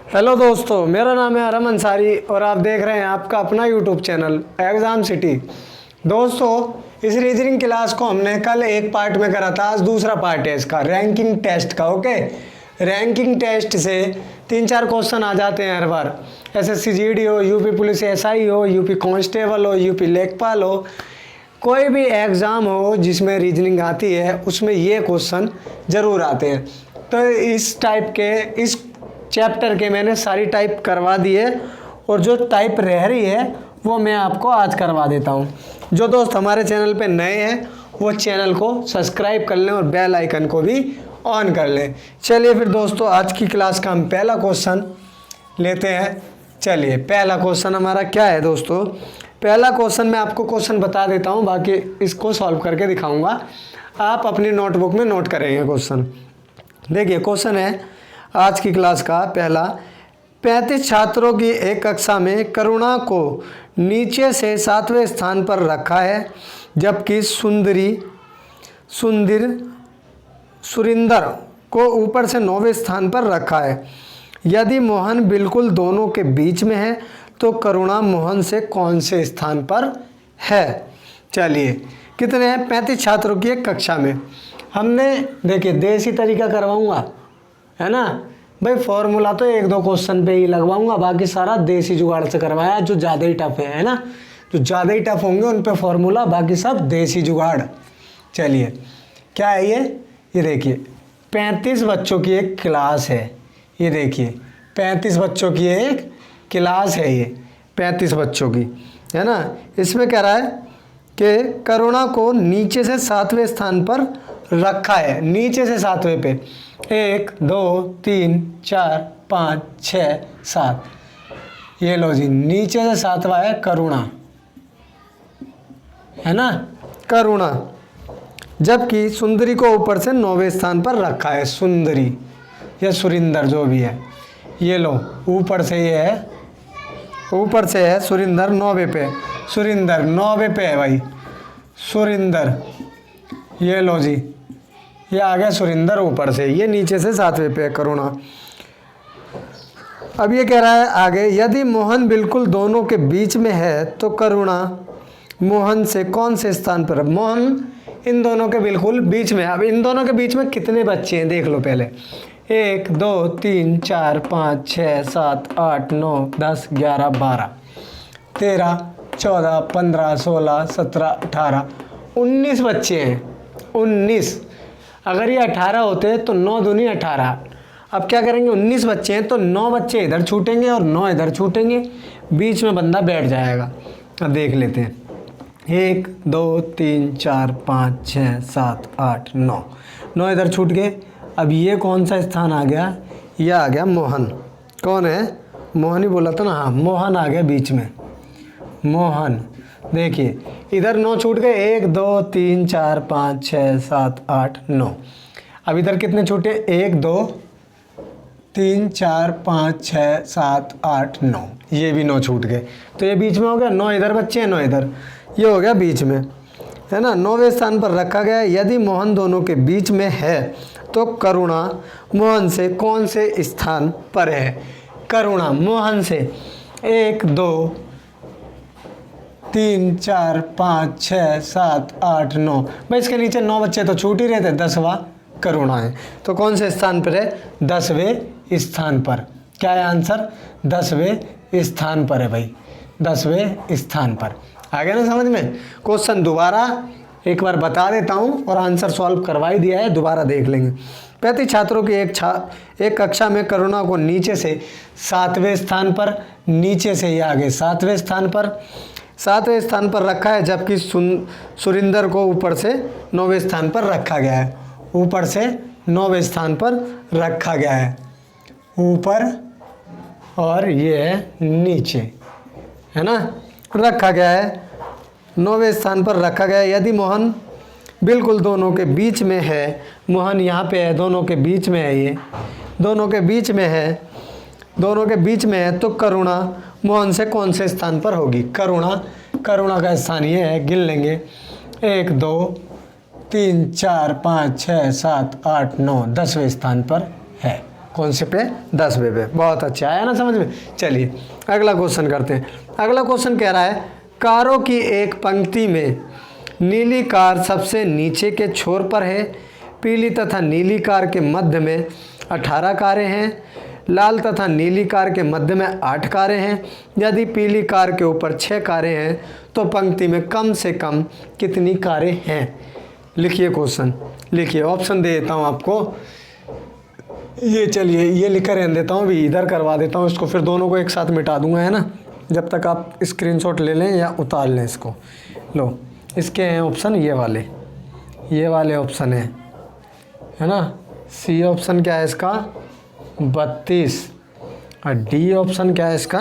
Hello दोस्तों, मेरा नाम है आरम अंसारी और आप देख रहे हैं आपका अपना यूट्यूब चैनल एग्ज़ाम सिटी। दोस्तों, इस रीजनिंग क्लास को हमने कल एक पार्ट में करा था, आज दूसरा पार्ट है इसका रैंकिंग टेस्ट का। ओके, रैंकिंग टेस्ट से 3-4 क्वेश्चन आ जाते हैं हर बार। एसएससी जीडी हो, यूपी पुलिस एसआई हो, यूपी कांस्टेबल हो, यूपी लेखपाल हो, कोई भी एग्ज़ाम हो जिसमें रीजनिंग आती है उसमें ये क्वेश्चन ज़रूर आते हैं। तो इस टाइप के इस चैप्टर के मैंने सारी टाइप करवा दी है और जो टाइप रह रही है वो मैं आपको आज करवा देता हूँ। जो दोस्त हमारे चैनल पे नए हैं वो चैनल को सब्सक्राइब कर लें और बेल आइकन को भी ऑन कर लें। चलिए फिर दोस्तों, आज की क्लास का हम पहला क्वेश्चन लेते हैं। चलिए, पहला क्वेश्चन हमारा क्या है दोस्तों? पहला क्वेश्चन मैं आपको क्वेश्चन बता देता हूँ, बाकी इसको सॉल्व करके दिखाऊंगा। आप अपनी नोटबुक में नोट करेंगे क्वेश्चन। देखिए, क्वेश्चन है आज की क्लास का पहला। 35 छात्रों की एक कक्षा में करुणा को नीचे से 7वें स्थान पर रखा है, जबकि सुरिंदर को ऊपर से 9वें स्थान पर रखा है। यदि मोहन बिल्कुल दोनों के बीच में है तो करुणा मोहन से कौन से स्थान पर है? चलिए, कितने हैं? 35 छात्रों की एक कक्षा में। हमने देखिए देसी तरीका करवाऊंगा, है ना भाई। फॉर्मूला तो 1-2 क्वेश्चन पे ही लगवाऊंगा, बाकी सारा देसी जुगाड़ से करवाया, जो ज़्यादा ही टफ है ना। जो ज़्यादा ही टफ होंगे उन पे फॉर्मूला, बाकी सब देसी जुगाड़। चलिए, क्या है ये देखिए 35 बच्चों की एक क्लास है। ये देखिए 35 बच्चों की एक क्लास है, ये 35 बच्चों की, है ना। इसमें कह रहा है कि करुणा को नीचे से 7वें स्थान पर रखा है। नीचे से 7वें पे 1 2 3 4 5 6 7। ये लो जी, नीचे से 7वां है करुणा, है ना, करुणा। जबकि सुंदरी को ऊपर से 9वें स्थान पर रखा है। सुंदरी या सुरिंदर जो भी है, ये लो ऊपर से ये है, ऊपर से है सुरिंदर 9वें पे। सुरिंदर 9वें पे है भाई, सुरिंदर। ये लो जी, ये आ गया सुरिंदर ऊपर से, ये नीचे से 7वें पे है करुणा। अब ये कह रहा है आगे, यदि मोहन बिल्कुल दोनों के बीच में है तो करुणा मोहन से कौन से स्थान पर है? मोहन इन दोनों के बिल्कुल बीच में है। अब इन दोनों के बीच में कितने बच्चे हैं देख लो पहले। 1 2 3 4 5 6 7 8 9 10 11 12 13 14 15 16 17 18 19 बच्चे हैं। 19। अगर ये 18 होते तो 9 दूनी 18। अब क्या करेंगे, 19 बच्चे हैं तो 9 बच्चे इधर छूटेंगे और 9 इधर छूटेंगे, बीच में बंदा बैठ जाएगा। अब देख लेते हैं, 1 2 3 4 5 6 7 8 9 9 इधर छूट गए। अब ये कौन सा स्थान आ गया? ये आ गया मोहन। कौन है? मोहन ही बोला था ना, हाँ मोहन आ गया बीच में। मोहन देखिए इधर 9 छूट गए, 1 2 3 4 5 6 7 8 9। अब इधर कितने छूटे? 1 2 3 4 5 6 7 8 9। ये भी 9 छूट गए, तो ये बीच में हो गया। 9 इधर बच्चे हैं, 9 इधर, ये हो गया बीच में, है ना। 9वें स्थान पर रखा गया। यदि मोहन दोनों के बीच में है तो करुणा मोहन से कौन से स्थान पर है? करुणा मोहन से 1 2 3 4 5 6 7 8 9। भाई इसके नीचे 9 बच्चे तो छूट ही रहे थे, 10वां करुणा है। तो कौन से स्थान पर है? 10वें स्थान पर। क्या है आंसर? 10वें स्थान पर है भाई, 10वें स्थान पर। आ गया ना समझ में? क्वेश्चन दोबारा एक बार बता देता हूँ और आंसर सॉल्व करवा ही दिया है, दोबारा देख लेंगे। 35 छात्रों की एक कक्षा में करुणा को नीचे से 7वें स्थान पर, नीचे से ये आगे 7वें स्थान पर, 7वें स्थान पर रखा है, जबकि सुरिंदर को ऊपर से 9वें स्थान पर रखा गया है। ऊपर से 9वें स्थान पर रखा गया है, ऊपर और ये है नीचे, है ना, रखा गया है, 9वें स्थान पर रखा गया है। यदि मोहन बिल्कुल दोनों के बीच में है, मोहन यहाँ पे है, दोनों के बीच में है, ये दोनों के बीच में है, दोनों के बीच में है तो करुणा मोहन से कौन से स्थान पर होगी? करुणा का स्थान ये है, गिन लेंगे 1 2 3 4 5 6 7 8 9 10वें स्थान पर है। कौन से पे? 10वें पे। बहुत अच्छा, आया ना समझ में। चलिए अगला क्वेश्चन करते हैं। अगला क्वेश्चन कह रहा है कारों की एक पंक्ति में नीली कार सबसे नीचे के छोर पर है, पीली तथा नीली कार के मध्य में 18 कारें हैं, लाल तथा नीली कार के मध्य में 8 कारें हैं। यदि पीली कार के ऊपर 6 कारें हैं तो पंक्ति में कम से कम कितनी कारें हैं? लिखिए क्वेश्चन, लिखिए। ऑप्शन दे देता हूँ आपको, ये चलिए ये लिख कर रहने देता हूँ, अभी इधर करवा देता हूँ इसको, फिर दोनों को एक साथ मिटा दूंगा, है ना, जब तक आप स्क्रीनशॉट ले लें या उतार लें इसको। लो इसके हैं ऑप्शन ये वाले ऑप्शन है ना। सी ऑप्शन क्या है इसका? 32 और डी ऑप्शन क्या है इसका?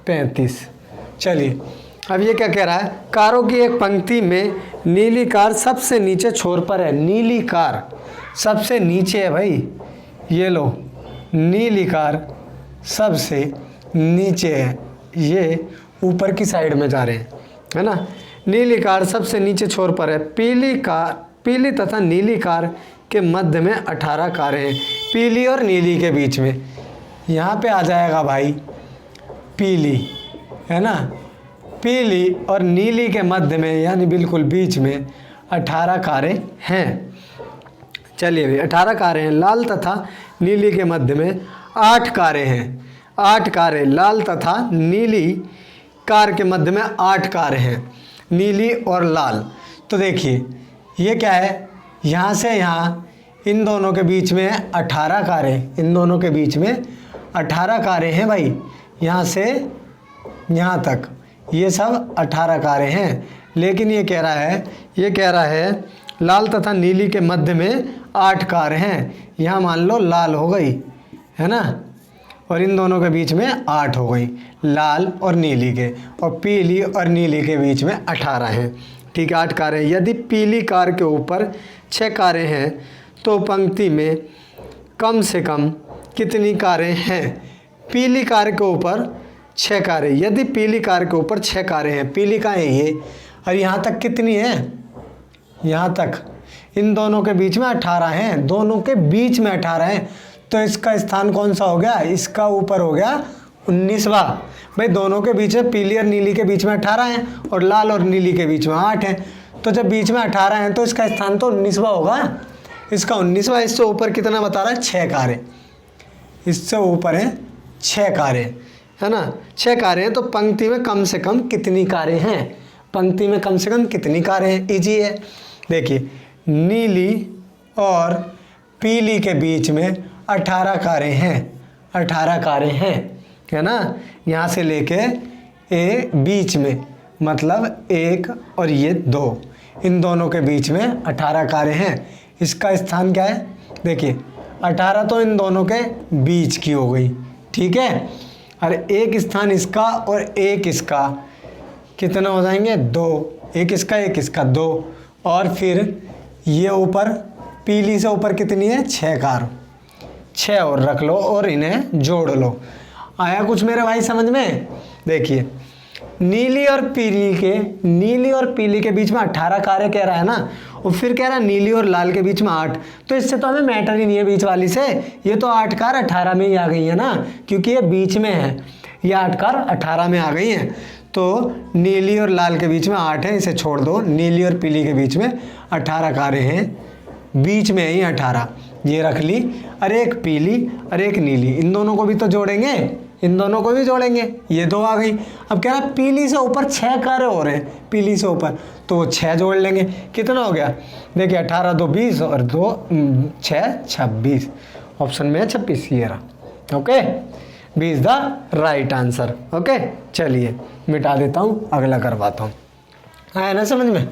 35। चलिए अब ये क्या कह रहा है, कारों की एक पंक्ति में नीली कार सबसे नीचे छोर पर है। नीली कार सबसे नीचे है भाई, ये लो नीली कार सबसे नीचे है, ये ऊपर की साइड में जा रहे हैं, है ना। नीली कार सबसे नीचे छोर पर है, पीली तथा नीली कार के मध्य में 18 कारें हैं। पीली और नीली के बीच में यहाँ पे आ जाएगा भाई पीली, है ना। पीली और नीली के मध्य में यानी बिल्कुल बीच में 18 कारें हैं। चलिए भाई 18 कारें हैं। लाल तथा नीली के मध्य में 8 कारें हैं। 8 कारें, लाल तथा नीली कार के मध्य में 8 कारें हैं, नीली और लाल। तो देखिए ये क्या है, यहाँ से यहाँ इन दोनों के बीच में 18 कारें, इन दोनों के बीच में 18 कारें हैं भाई, यहाँ से यहाँ तक ये सब 18 कारें हैं। लेकिन ये कह रहा है लाल तथा नीली के मध्य में 8 कार हैं। यहाँ मान लो लाल हो गई, है ना, और इन दोनों के बीच में 8 हो गई, लाल और नीली के, और पीली और नीली के बीच में 18 हैं। ठीक है, 8 कारें। यदि पीली कार के ऊपर 6 कारें हैं तो पंक्ति में कम से कम कितनी कारें हैं? पीली कार के ऊपर 6 कारें। यदि पीली कार के ऊपर 6 कारें हैं, पीली का है ये, और यहाँ तक कितनी है? यहाँ तक इन दोनों के बीच में 18 हैं, दोनों के बीच में 18 हैं, तो इसका स्थान कौन सा हो गया? इसका ऊपर हो गया 19वां। भाई दोनों के बीच में, पीली और नीली के बीच में 18 हैं और लाल और नीली के बीच में 8 हैं, तो जब बीच में 18 हैं तो इसका स्थान तो 19वां होगा। इसका 19वां, इससे ऊपर कितना बता रहा है? 6 कारें, इससे ऊपर है 6 कारें, है ना। 6 कारें हैं, तो पंक्ति में कम से कम कितनी कारें हैं? पंक्ति में कम से कम कितनी कारें हैं? इजी है। देखिए नीली और पीली के बीच में 18 कारें हैं, 18 कारें हैं, है ना। यहाँ से लेके ए बीच में, मतलब 1 और ये 2, इन दोनों के बीच में 18 कारें हैं। इसका स्थान क्या है? देखिए 18 तो इन दोनों के बीच की हो गई, ठीक है, और एक स्थान इसका और एक इसका, कितना हो जाएंगे? 2, एक इसका 2, और फिर ये ऊपर पीली से ऊपर कितनी है? 6 कार, 6 और रख लो और इन्हें जोड़ लो। आया कुछ मेरे भाई समझ में? देखिए नीली और पीली के बीच में 18 कारें कह रहा है ना, और फिर कह रहा है नीली और लाल के बीच में 8, तो इससे तो हमें मैटर ही नहीं है बीच वाली से, ये तो 8 कार 18 में ही आ गई है ना, क्योंकि ये बीच में है, ये 8 कार 18 में आ गई हैं। तो नीली और लाल के बीच में 8 है, इसे छोड़ दो। नीली और पीली के बीच में 18 कारें हैं, बीच में ही 18, ये रख ली, और एक पीली और एक नीली, इन दोनों को भी तो जोड़ेंगे, इन दोनों को भी जोड़ेंगे, ये 2 आ गई। अब क्या है, पीली से ऊपर 6 कारें हो रहे हैं, पीली से ऊपर, तो 6 जोड़ लेंगे, कितना हो गया? देखिए 18 2 20 और 2 6 26, ऑप्शन में है 26, ये रहा। Okay, B is the right answer. Okay, चलिए मिटा देता हूँ, अगला करवाता हूँ। आया ना समझ में?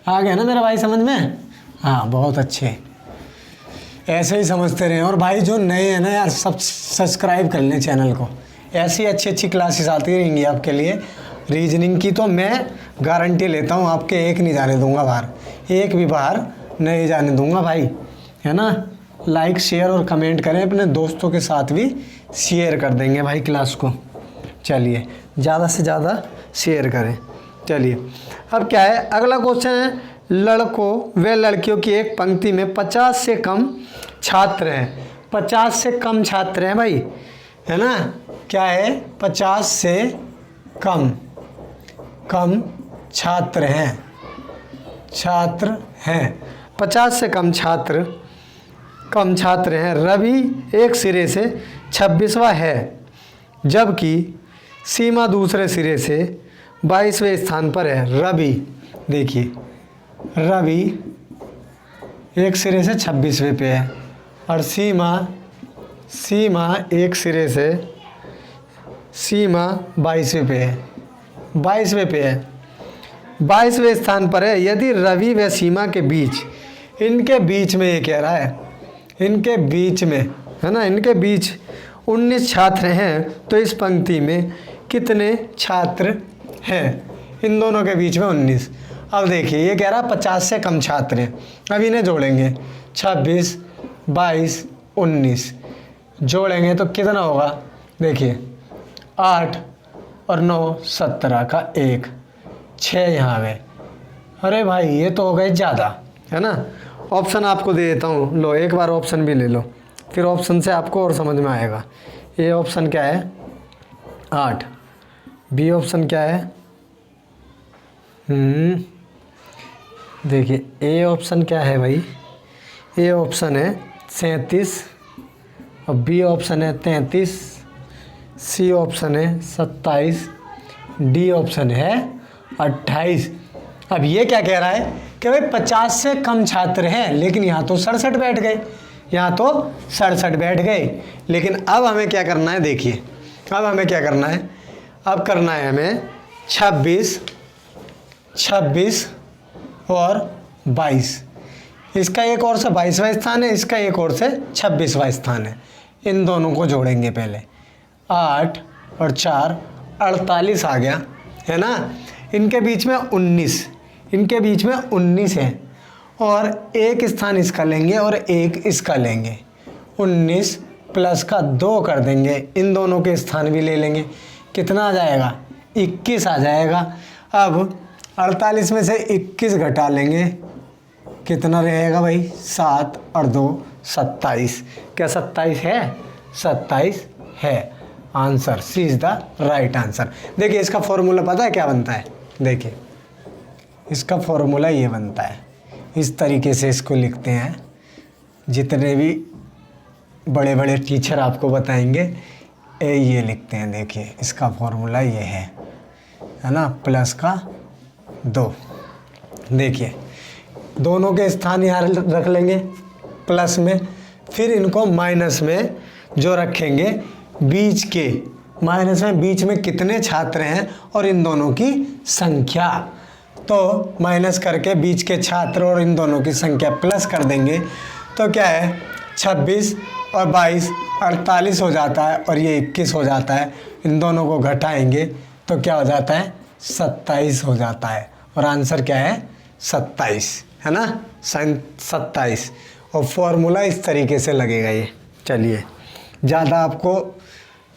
आ गया ना मेरा भाई समझ में? हाँ, बहुत अच्छे, ऐसे ही समझते रहें। और भाई जो नए हैं ना यार, सब सब्सक्राइब कर लें चैनल को, ऐसी अच्छी क्लासेस आती रहेंगी आपके लिए। रीजनिंग की तो मैं गारंटी लेता हूँ, आपके एक नहीं जाने दूंगा बाहर, एक भी बाहर नहीं जाने दूंगा भाई, है ना। लाइक शेयर और कमेंट करें, अपने दोस्तों के साथ भी शेयर कर देंगे भाई क्लास को। चलिए ज़्यादा से ज़्यादा शेयर करें। चलिए अब क्या है, अगला क्वेश्चन है, लड़कों व लड़कियों की एक पंक्ति में 50 से कम छात्र हैं, 50 से कम छात्र हैं भाई, है ना। क्या है? 50 से कम छात्र हैं 50 से कम छात्र हैं। रवि एक सिरे से 26वां है, जबकि सीमा दूसरे सिरे से 22वें स्थान पर है। रवि, देखिए रवि एक सिरे से 26वें पे है और सीमा एक सिरे से 22वें पे है, 22वें स्थान पर है। यदि रवि व सीमा के बीच, इनके बीच में, ये कह रहा है इनके बीच में, है ना, इनके बीच 19 छात्र हैं, तो इस पंक्ति में कितने छात्र हैं? इन दोनों के बीच में 19। अब देखिए ये कह रहा है 50 से कम छात्र हैं। अब इन्हें जोड़ेंगे, 26, 22, 19 जोड़ेंगे तो कितना होगा? देखिए 8 और 9 17 का 1, 6 यहाँ गए। अरे भाई ये तो हो गए ज़्यादा, है ना। ऑप्शन आपको दे देता हूँ, लो एक बार ऑप्शन भी ले लो, फिर ऑप्शन से आपको और समझ में आएगा। ए ऑप्शन क्या है? 8। बी ऑप्शन क्या है? देखिए ए ऑप्शन क्या है भाई? ए ऑप्शन है 37 और बी ऑप्शन है 33, सी ऑप्शन है 27, डी ऑप्शन है 28। अब ये क्या कह रहा है कि भाई 50 से कम छात्र हैं, लेकिन यहाँ तो 67 बैठ गए, लेकिन अब हमें क्या करना है? देखिए अब हमें क्या करना है? अब करना है हमें 26 और 22। इसका एक और से 22वां स्थान है, इसका एक और से 26वां स्थान है। इन दोनों को जोड़ेंगे पहले। 8 और 4 48 आ गया, है ना। इनके बीच में 19 है और एक स्थान इसका लेंगे और एक इसका लेंगे। 19 प्लस का 2 कर देंगे, इन दोनों के स्थान भी ले लेंगे। कितना आ जाएगा? 21 आ जाएगा। अब 48 में से 21 घटा लेंगे, कितना रहेगा भाई? 7 और 2 27। क्या 27 है? 27 है। Answer C is the right answer. देखिए इसका फॉर्मूला पता है क्या बनता है? देखिए इसका फॉर्मूला ये बनता है, इस तरीके से इसको लिखते हैं। जितने भी बड़े बड़े टीचर आपको बताएंगे ये लिखते हैं। देखिए इसका फॉर्मूला ये है ना, प्लस का 2। देखिए दोनों के स्थान यहाँ रख लेंगे प्लस में, फिर इनको माइनस में जो रखेंगे बीच के, माइनस में बीच में कितने छात्र हैं और इन दोनों की संख्या, तो माइनस करके बीच के छात्र और इन दोनों की संख्या प्लस कर देंगे तो क्या है? 26 और 22 48 हो जाता है और ये 21 हो जाता है। इन दोनों को घटाएंगे तो क्या हो जाता है? 27 हो जाता है। और आंसर क्या है? 27, है ना, 27। और फॉर्मूला इस तरीके से लगेगा ये। चलिए ज़्यादा आपको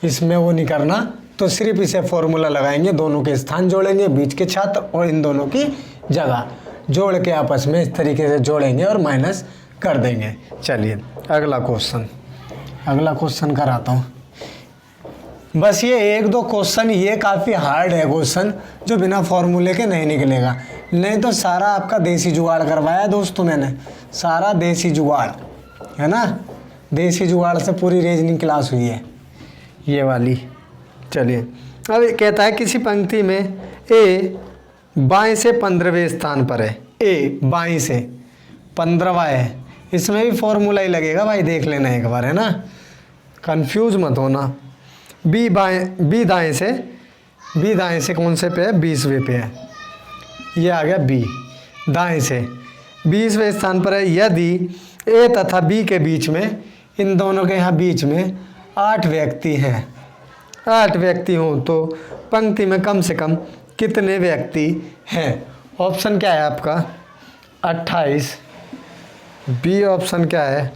इसमें वो नहीं करना, तो सिर्फ इसे फॉर्मूला लगाएंगे, दोनों के स्थान जोड़ेंगे, बीच के छात्र और इन दोनों की जगह जोड़ के आपस में इस तरीके से जोड़ेंगे और माइनस कर देंगे। चलिए अगला क्वेश्चन कराता हूँ। बस ये 1-2 क्वेश्चन, ये काफ़ी हार्ड है क्वेश्चन, जो बिना फॉर्मूले के नहीं निकलेगा। नहीं तो सारा आपका देसी जुगाड़ करवाया दोस्तों मैंने, सारा देसी जुगाड़, है ना। देसी जुगाड़ से पूरी रीजनिंग क्लास हुई है ये वाली। चलिए अब कहता है किसी पंक्ति में ए बाएं से 15वें स्थान पर है। ए बाएं से 15वां है, इसमें भी फॉर्मूला ही लगेगा भाई, देख लेना एक बार, है ना, कंफ्यूज मत होना। बी दाएं से कौन से पे है? 20वें पे है। ये आ गया बी दाएं से 20वें स्थान पर है। यदि ए तथा बी के बीच में, इन दोनों के यहाँ बीच में 8 व्यक्ति हैं, 8 व्यक्ति हों तो पंक्ति में कम से कम कितने व्यक्ति हैं? ऑप्शन क्या है आपका? 28। बी ऑप्शन क्या है?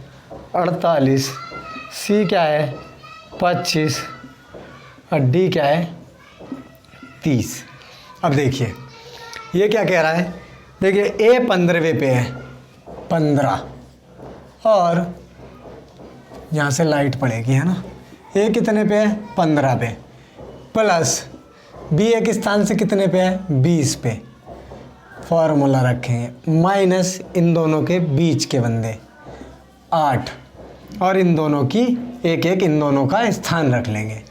48। सी क्या है? 25 और डी क्या है? 30। अब देखिए ये क्या कह रहा है? देखिए ए 15वें पे है, 15, और यहाँ से लाइट पड़ेगी, है ना। ए कितने पे है, 15 पे, प्लस बी एक स्थान से कितने पे है, 20 पे, फॉर्मूला रखेंगे, माइनस इन दोनों के बीच के बंदे 8, और इन दोनों की एक एक इन दोनों का स्थान रख लेंगे,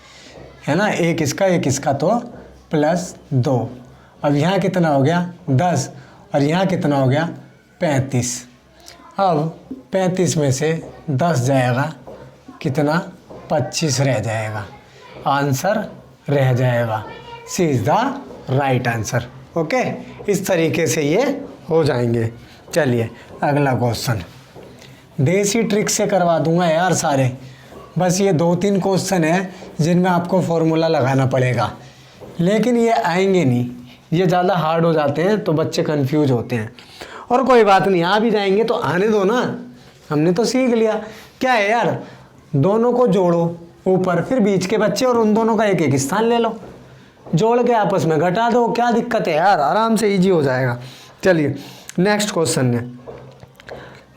है ना, एक इसका तो प्लस 2। अब यहाँ कितना हो गया 10, और यहाँ कितना हो गया 35। अब 35 में से 10 जाएगा कितना, 25 रह जाएगा, आंसर रह जाएगा। C is the right answer. Okay, इस तरीके से ये हो जाएंगे। चलिए अगला क्वेश्चन, देसी ट्रिक से करवा दूंगा यार सारे, बस ये 2-3 क्वेश्चन है जिनमें आपको फॉर्मूला लगाना पड़ेगा, लेकिन ये आएंगे नहीं, ये ज़्यादा हार्ड हो जाते हैं तो बच्चे कंफ्यूज होते हैं। और कोई बात नहीं, आ भी जाएंगे तो आने दो ना, हमने तो सीख लिया। क्या है यार, दोनों को जोड़ो ऊपर, फिर बीच के बच्चे और उन दोनों का एक एक स्थान ले लो, जोड़ के आपस में घटा दो, क्या दिक्कत है यार, आराम से इजी हो जाएगा। चलिए नेक्स्ट क्वेश्चन है।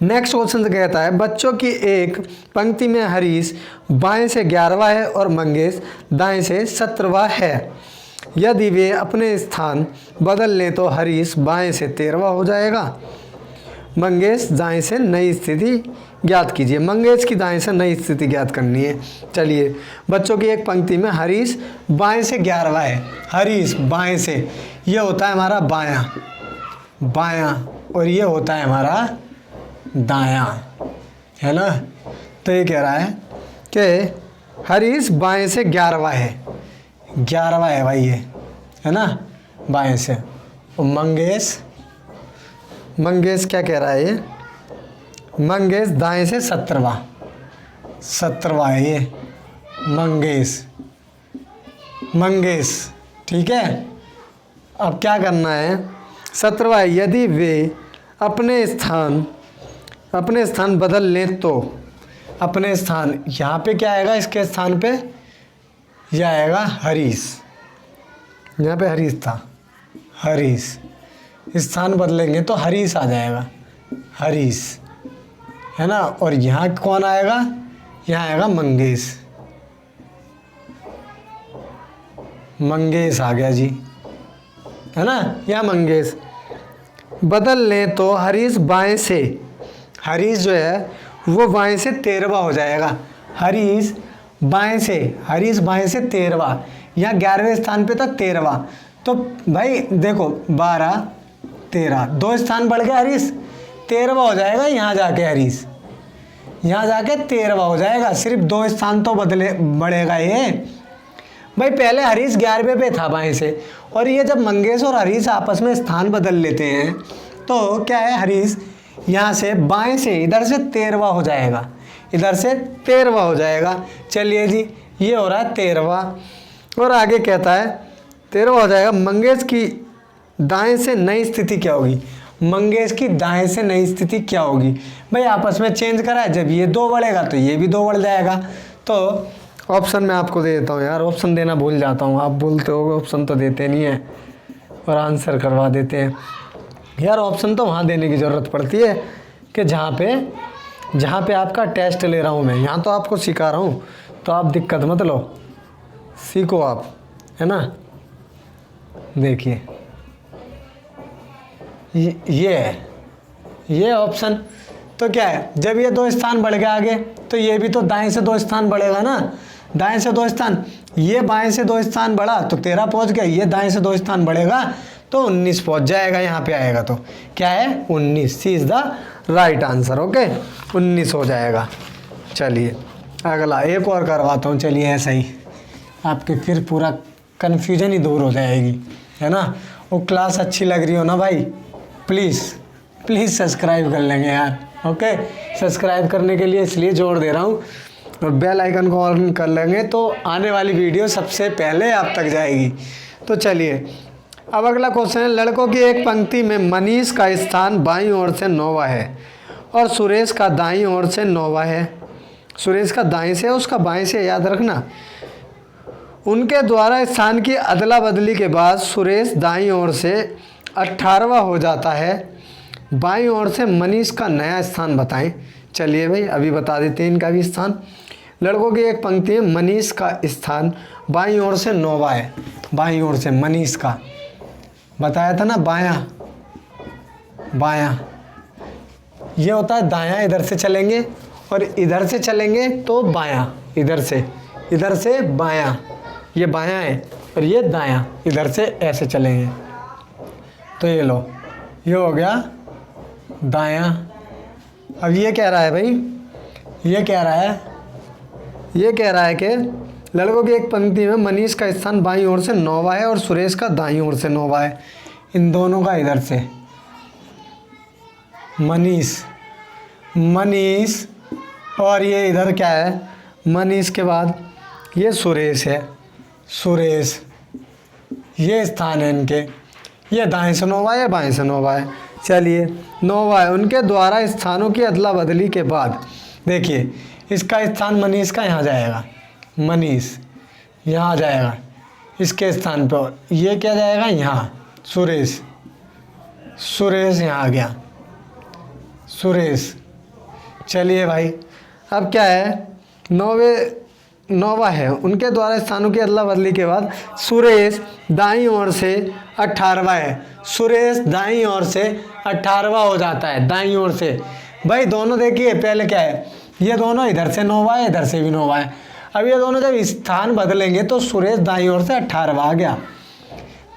नेक्स्ट क्वेश्चन कहता है, बच्चों की एक पंक्ति में हरीश बाएं से 11वां है और मंगेश दाएं से 17वां है। यदि वे अपने स्थान बदल लें तो हरीश बाएं से 13वां हो जाएगा। मंगेश दाएं से नई स्थिति ज्ञात कीजिए। मंगेश की दाएं से नई स्थिति ज्ञात करनी है। चलिए, बच्चों की एक पंक्ति में हरीश बाएं से 11वां है, हरीश बाएं से, ये होता है हमारा बायां, बायां, और ये होता है हमारा दायां, है ना। तो ये कह रहा है कि हरीश बाएं से 11वां है, 11वां है भाई ये, है ना, बाएं से। और मंगेश क्या कह रहा है ये, मंगेश दाएं से 17वां, 17वां है ये मंगेश, ठीक है। अब क्या करना है, 17वां है। यदि वे अपने स्थान बदल लें तो, अपने स्थान, यहाँ पे क्या आएगा, इसके स्थान पे यह आएगा हरीश, यहाँ पे हरीश था, हरीश स्थान बदलेंगे तो हरीश आ जाएगा, हरीश, है ना। और यहाँ कौन आएगा, यहाँ आएगा मंगेश आ गया जी, है ना, यहाँ मंगेश। बदल लें तो हरीश बाएं से, हरीश जो है वो बाएं से 13वां हो जाएगा, हरीश बाएं से 13वां, यहाँ 11वें स्थान पे तक 13वां। तो भाई देखो 12 13, 2 स्थान बढ़ गया, हरीश 13वां हो जाएगा, यहाँ जाके हरीश यहाँ जाके 13वां हो जाएगा, सिर्फ 2 स्थान तो बढ़ेगा ये। भाई पहले हरीश 11वें पे था बाएं से, और ये जब मंगेश और हरीश आपस में स्थान बदल लेते हैं तो क्या है, हरीश यहाँ से बाएं से इधर से 13वां हो जाएगा, इधर से 13वां हो जाएगा। चलिए जी, ये हो रहा है 13वां, और आगे कहता है 13वां हो जाएगा। मंगेश की दाएं से नई स्थिति क्या होगी, मंगेश की दाएं से नई स्थिति क्या होगी, भाई आपस में चेंज करा है, जब ये 2 बढ़ेगा तो ये भी 2 बढ़ जाएगा। तो ऑप्शन मैं आपको दे देता हूँ यार, ऑप्शन देना भूल जाता हूँ, आप बोलते हो ऑप्शन तो देते नहीं है और आंसर करवा देते हैं यार। ऑप्शन तो वहाँ देने की ज़रूरत पड़ती है कि जहाँ पे आपका टेस्ट ले रहा हूँ मैं, यहाँ तो आपको सिखा रहा हूँ, तो आप दिक्कत मत लो, सीखो आप, है ना। देखिए ये ऑप्शन तो क्या है, जब ये 2 स्थान बढ़ गए आगे तो ये भी तो दाएं से 2 स्थान बढ़ेगा ना, दाएं से 2 स्थान, ये बाएं से 2 स्थान बढ़ा तो 13 पहुंच गया, ये दाएं से 2 स्थान बढ़ेगा तो 19 पहुंच जाएगा, यहाँ पे आएगा तो क्या है 19। C is the right answer. Okay, 19 हो जाएगा। चलिए अगला एक और करवाता हूँ, चलिए ऐसा ही, आपके फिर पूरा कन्फ्यूजन ही दूर हो जाएगी, है ना। वो क्लास अच्छी लग रही हो ना भाई, प्लीज़ सब्सक्राइब कर लेंगे यार। ओके, सब्सक्राइब करने के लिए इसलिए जोर दे रहा हूँ, और बेल आइकन को ऑन कर लेंगे तो आने वाली वीडियो सबसे पहले आप तक जाएगी। तो चलिए अब अगला क्वेश्चन है, लड़कों की एक पंक्ति में मनीष का स्थान बाईं ओर से 9वां है और सुरेश का दाईं ओर से 9वां है। सुरेश का दाईं से, उसका बाईं से, याद रखना। उनके द्वारा स्थान की अदला बदली के बाद सुरेश दाईं ओर से 18वां हो जाता है। बाईं ओर से मनीष का नया स्थान बताएं। चलिए भाई अभी बता देते हैं इनका भी स्थान। लड़कों की एक पंक्ति में मनीष का स्थान बाईं ओर से 9वां है। बाईं ओर से मनीष का बताया था ना, बायां बायां ये होता है दायां, इधर से चलेंगे और इधर से चलेंगे तो बायां, इधर से बायां, ये बायां है और ये दायां, इधर से ऐसे चलेंगे तो ये लो, ये हो गया दायां। अब ये कह रहा है भाई, ये कह रहा है कि लड़कों की एक पंक्ति में मनीष का स्थान बाईं ओर से 9वां है और सुरेश का दाईं ओर से 9वां है। इन दोनों का इधर से मनीष और ये इधर क्या है, मनीष के बाद ये सुरेश है, सुरेश ये स्थान है इनके, ये दाएं से 9वां है, बाएं से 9वां है। चलिए 9वां है, उनके द्वारा स्थानों की अदला बदली के बाद देखिए इसका स्थान मनीष का यहाँ जाएगा, मनीष यहाँ जाएगा इसके स्थान पर, और ये क्या जाएगा यहाँ, सुरेश यहाँ आ गया, सुरेश। चलिए भाई अब क्या है, 9वां है, उनके द्वारा स्थानों की अदला बदली के बाद सुरेश दाईं ओर से 18वां है, सुरेश दाईं ओर से 18वां हो जाता है, दाईं ओर से। भाई दोनों देखिए पहले क्या है, ये दोनों इधर से 9वां है, इधर से भी 9वां है। अब ये दोनों जब स्थान बदलेंगे तो सुरेश दाईं ओर से 18वां आ गया।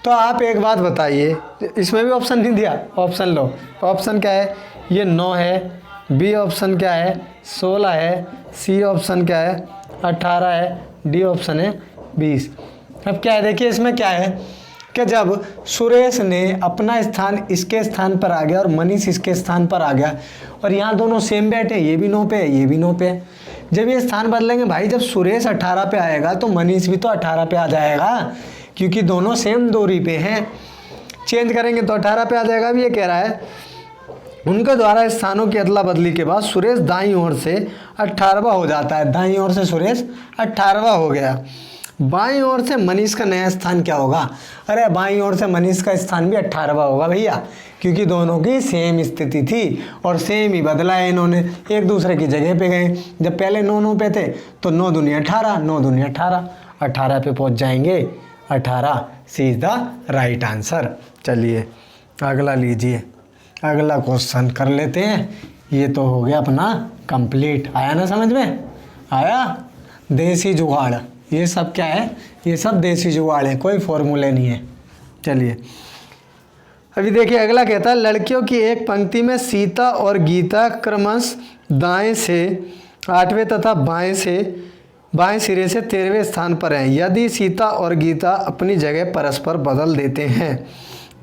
तो आप एक बात बताइए, इसमें भी ऑप्शन नहीं दिया, ऑप्शन लो। ऑप्शन क्या है, ये 9 है, बी ऑप्शन क्या है 16 है, सी ऑप्शन क्या है 18 है, डी ऑप्शन है 20। अब क्या है देखिए, इसमें क्या है कि जब सुरेश ने अपना स्थान इसके स्थान पर आ गया और मनीष इसके स्थान पर आ गया और यहाँ दोनों सेम बैठे, ये भी 9 पे है, ये भी 9 पे है। जब ये स्थान बदलेंगे भाई, जब सुरेश 18 पे आएगा तो मनीष भी तो 18 पे आ जाएगा, क्योंकि दोनों सेम दूरी पे हैं। चेंज करेंगे तो 18 पे आ जाएगा। अब ये कह रहा है उनके द्वारा स्थानों की अदला बदली के बाद सुरेश दाईं ओर से 18वां हो जाता है, दाईं ओर से सुरेश 18वां हो गया। बाईं ओर से मनीष का नया स्थान क्या होगा, अरे बाईं ओर से मनीष का स्थान भी 18वां होगा भैया, क्योंकि दोनों की सेम स्थिति थी और सेम ही बदला है इन्होंने, एक दूसरे की जगह पे गए। जब पहले 9 पे थे तो 9 दूनी 18, 9 दूनी 18, 18 पे पहुंच जाएंगे, 18 सी इज द राइट आंसर। चलिए अगला लीजिए, अगला क्वेश्चन कर लेते हैं। ये तो हो गया अपना कंप्लीट, आया ना समझ में, आया। देसी जुगाड़, ये सब क्या है, ये सब देसी जुगाड़ है, कोई फॉर्मूले नहीं है। चलिए अभी देखिए अगला कहता है लड़कियों की एक पंक्ति में सीता और गीता क्रमशः दाएं से 8वें तथा बाएं सिरे से 13वें स्थान पर हैं। यदि सीता और गीता अपनी जगह परस्पर बदल देते हैं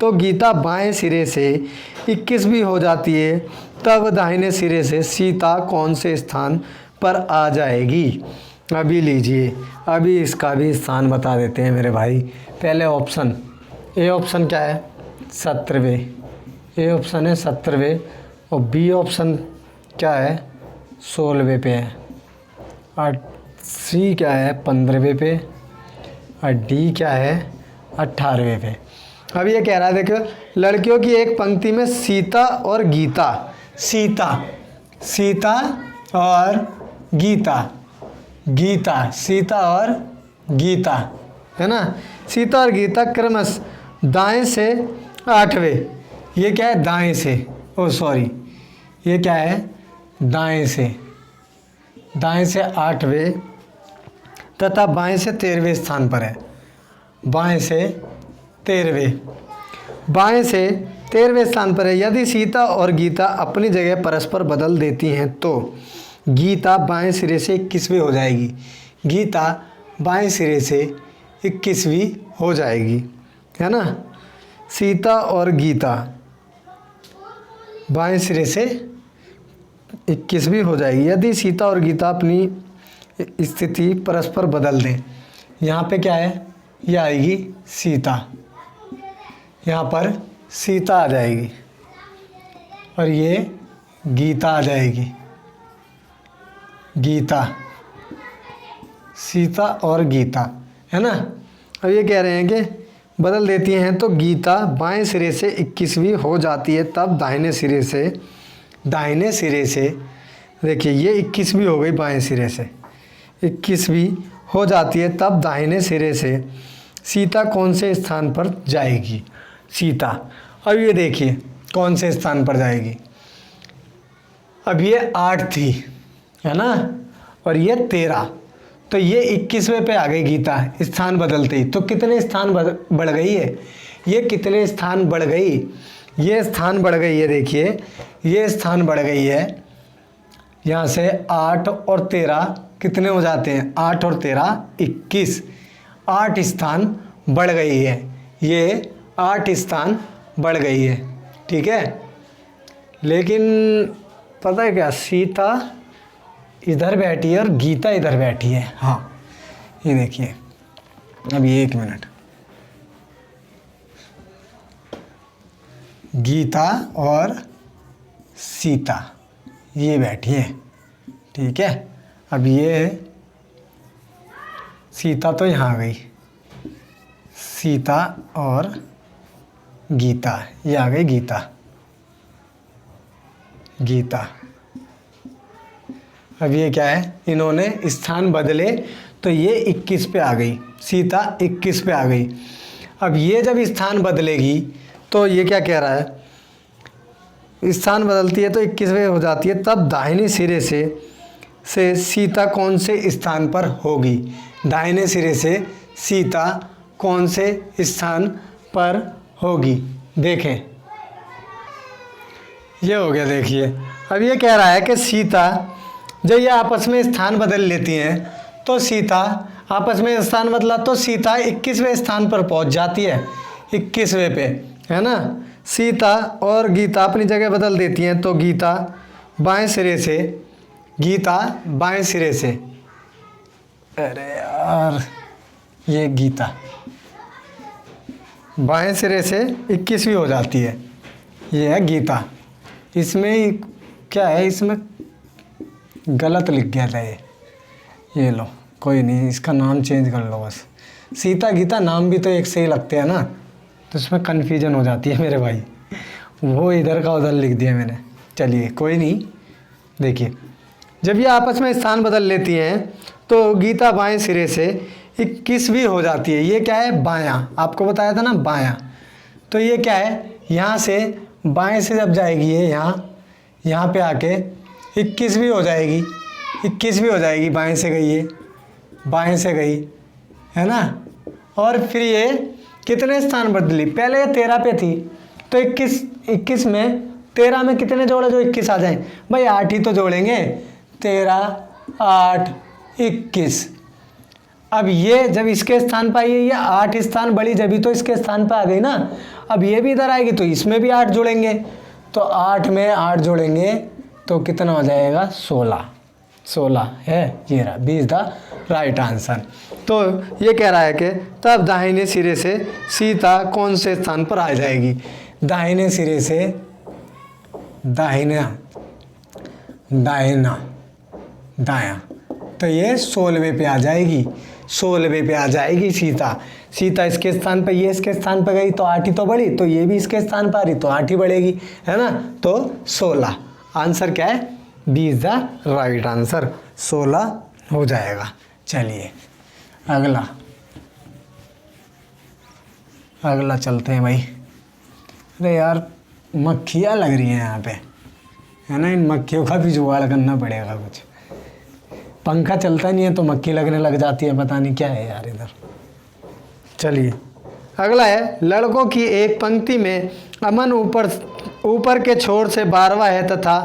तो गीता बाएं सिरे से 21वीं हो जाती है, तब दाहिने सिरे से सीता कौन से स्थान पर आ जाएगी। अभी लीजिए, अभी इसका भी स्थान बता देते हैं मेरे भाई। पहले ऑप्शन, ए ऑप्शन क्या है 17वें, ए ऑप्शन है 17वें, और बी ऑप्शन क्या है 16वें पे है, और सी क्या है 15वें पे, और डी क्या है 18वें पे। अब ये कह रहा है देखो लड़कियों की एक पंक्ति में सीता और गीता, सीता और गीता, सीता और गीता है ना, सीता और गीता क्रमशः दाएं से 8वें, ये क्या है दाएं से, ओ सॉरी ये क्या है दाएं से 8वें तथा बाएं से 13वें स्थान पर है, बाएं से 13वें स्थान पर है। यदि सीता और गीता अपनी जगह परस्पर बदल देती हैं तो गीता बाएं सिरे से 21वीं हो जाएगी, गीता बाएं सिरे से 21वीं हो जाएगी, है ना। सीता और गीता बाएं सिरे से 21वीं हो जाएगी यदि सीता और गीता अपनी स्थिति परस्पर बदल दें। यहाँ पे क्या है, ये आएगी सीता, यहाँ पर सीता आ जाएगी और ये गीता आ जाएगी, गीता, सीता और गीता, है ना। अब ये कह रहे हैं कि बदल देती हैं तो गीता बाएं सिरे से 21वीं हो जाती है, तब दाहिने सिरे से देखिए ये 21 भी हो गई बाएं सिरे से, 21 भी हो जाती है, तब दाहिने सिरे से सीता कौन से स्थान पर जाएगी? सीता, अब ये देखिए कौन से स्थान पर जाएगी। अब ये 8 थी, है ना, और ये 13, तो ये 21वें पे आ गई गीता स्थान बदलते ही। तो कितने स्थान बढ़ गई है? ये कितने स्थान बढ़ गई? ये स्थान बढ़ गई है, देखिए ये स्थान बढ़ गई है। यहाँ से 8 और 13 कितने हो जाते हैं? 8 और 13 21, 8 स्थान बढ़ गई है, ये 8 स्थान बढ़ गई है, ठीक है। लेकिन पता है क्या, सीता इधर बैठी है और गीता इधर बैठी है। हाँ ये देखिए, अभी 1 मिनट, गीता और सीता ये बैठी है, ठीक है। अब ये सीता तो यहाँ आ गई, सीता और गीता, ये आ गई गीता, गीता। अब ये क्या है, इन्होंने स्थान बदले तो ये 21 पे आ गई, सीता 21 पे आ गई। अब ये जब स्थान बदलेगी तो ये क्या कह रहा है, स्थान बदलती है तो 21वें हो जाती है, तब दाहिने सिरे से सीता कौन से स्थान पर होगी? दाहिने सिरे से सीता कौन से स्थान पर होगी? देखें ये हो गया, देखिए अब ये कह रहा है कि सीता जब ये आपस में स्थान बदल लेती हैं तो सीता आपस में स्थान बदला तो सीता 21वें स्थान पर पहुंच जाती है, 21वें पे, है ना। सीता और गीता अपनी जगह बदल देती हैं तो गीता बाएं सिरे से, गीता बाएं सिरे से, अरे यार ये गीता बाएं सिरे से 21वीं हो जाती है, ये है गीता। इसमें क्या है, इसमें गलत लिख गया था ये लो, कोई नहीं, इसका नाम चेंज कर लो बस। सीता गीता नाम भी तो एक से ही लगते हैं ना, तो इसमें कन्फ्यूजन हो जाती है मेरे भाई, वो इधर का उधर लिख दिया मैंने। चलिए कोई नहीं, देखिए जब ये आपस में स्थान बदल लेती हैं तो गीता बाएं सिरे से 21वीं हो जाती है। ये क्या है, बायां, आपको बताया था ना बायां, तो ये क्या है, यहाँ से बाएं से जब जाएगी ये यहाँ पे आके 21वीं हो जाएगी, 21वीं हो जाएगी, बाएं से गई ये, बाएं से गई, है ना। और फिर ये कितने स्थान बदली, पहले ये 13 पे थी तो 21 में 13 में कितने जोड़े जो 21 आ जाएं? भाई 8 ही तो जोड़ेंगे, 13 8 21। अब ये जब इसके स्थान पर आई है, ये 8 स्थान बढ़ी जब भी तो इसके स्थान पर आ गई ना। अब ये भी इधर आएगी तो इसमें भी 8 जोड़ेंगे, तो 8 में 8 जोड़ेंगे तो कितना हो जाएगा, 16 है, ये रहा 20 द राइट आंसर। तो ये कह रहा है कि तब दाहिने सिरे से सीता कौन से स्थान पर आ जाएगी? दाहिने सिरे से दाहिना दायां, तो ये 16वें पे आ जाएगी, 16वें पे आ जाएगी सीता। सीता इसके स्थान पर, ये इसके स्थान पर गई तो 8 ही तो बढ़ी, तो ये भी इसके स्थान पर आ रही तो 8 ही बढ़ेगी, है ना। तो 16 आंसर क्या है, 20 द राइट आंसर, 16 हो जाएगा। चलिए अगला चलते हैं भाई। अरे यार मक्खियाँ लग रही हैं यहाँ पे, है ना, इन मक्खियों का भी जुगाड़ करना पड़ेगा कुछ। पंखा चलता नहीं है तो मक्खी लगने लग जाती है, पता नहीं क्या है यार इधर। चलिए अगला है, लड़कों की एक पंक्ति में अमन ऊपर के छोर से 12वां है तथा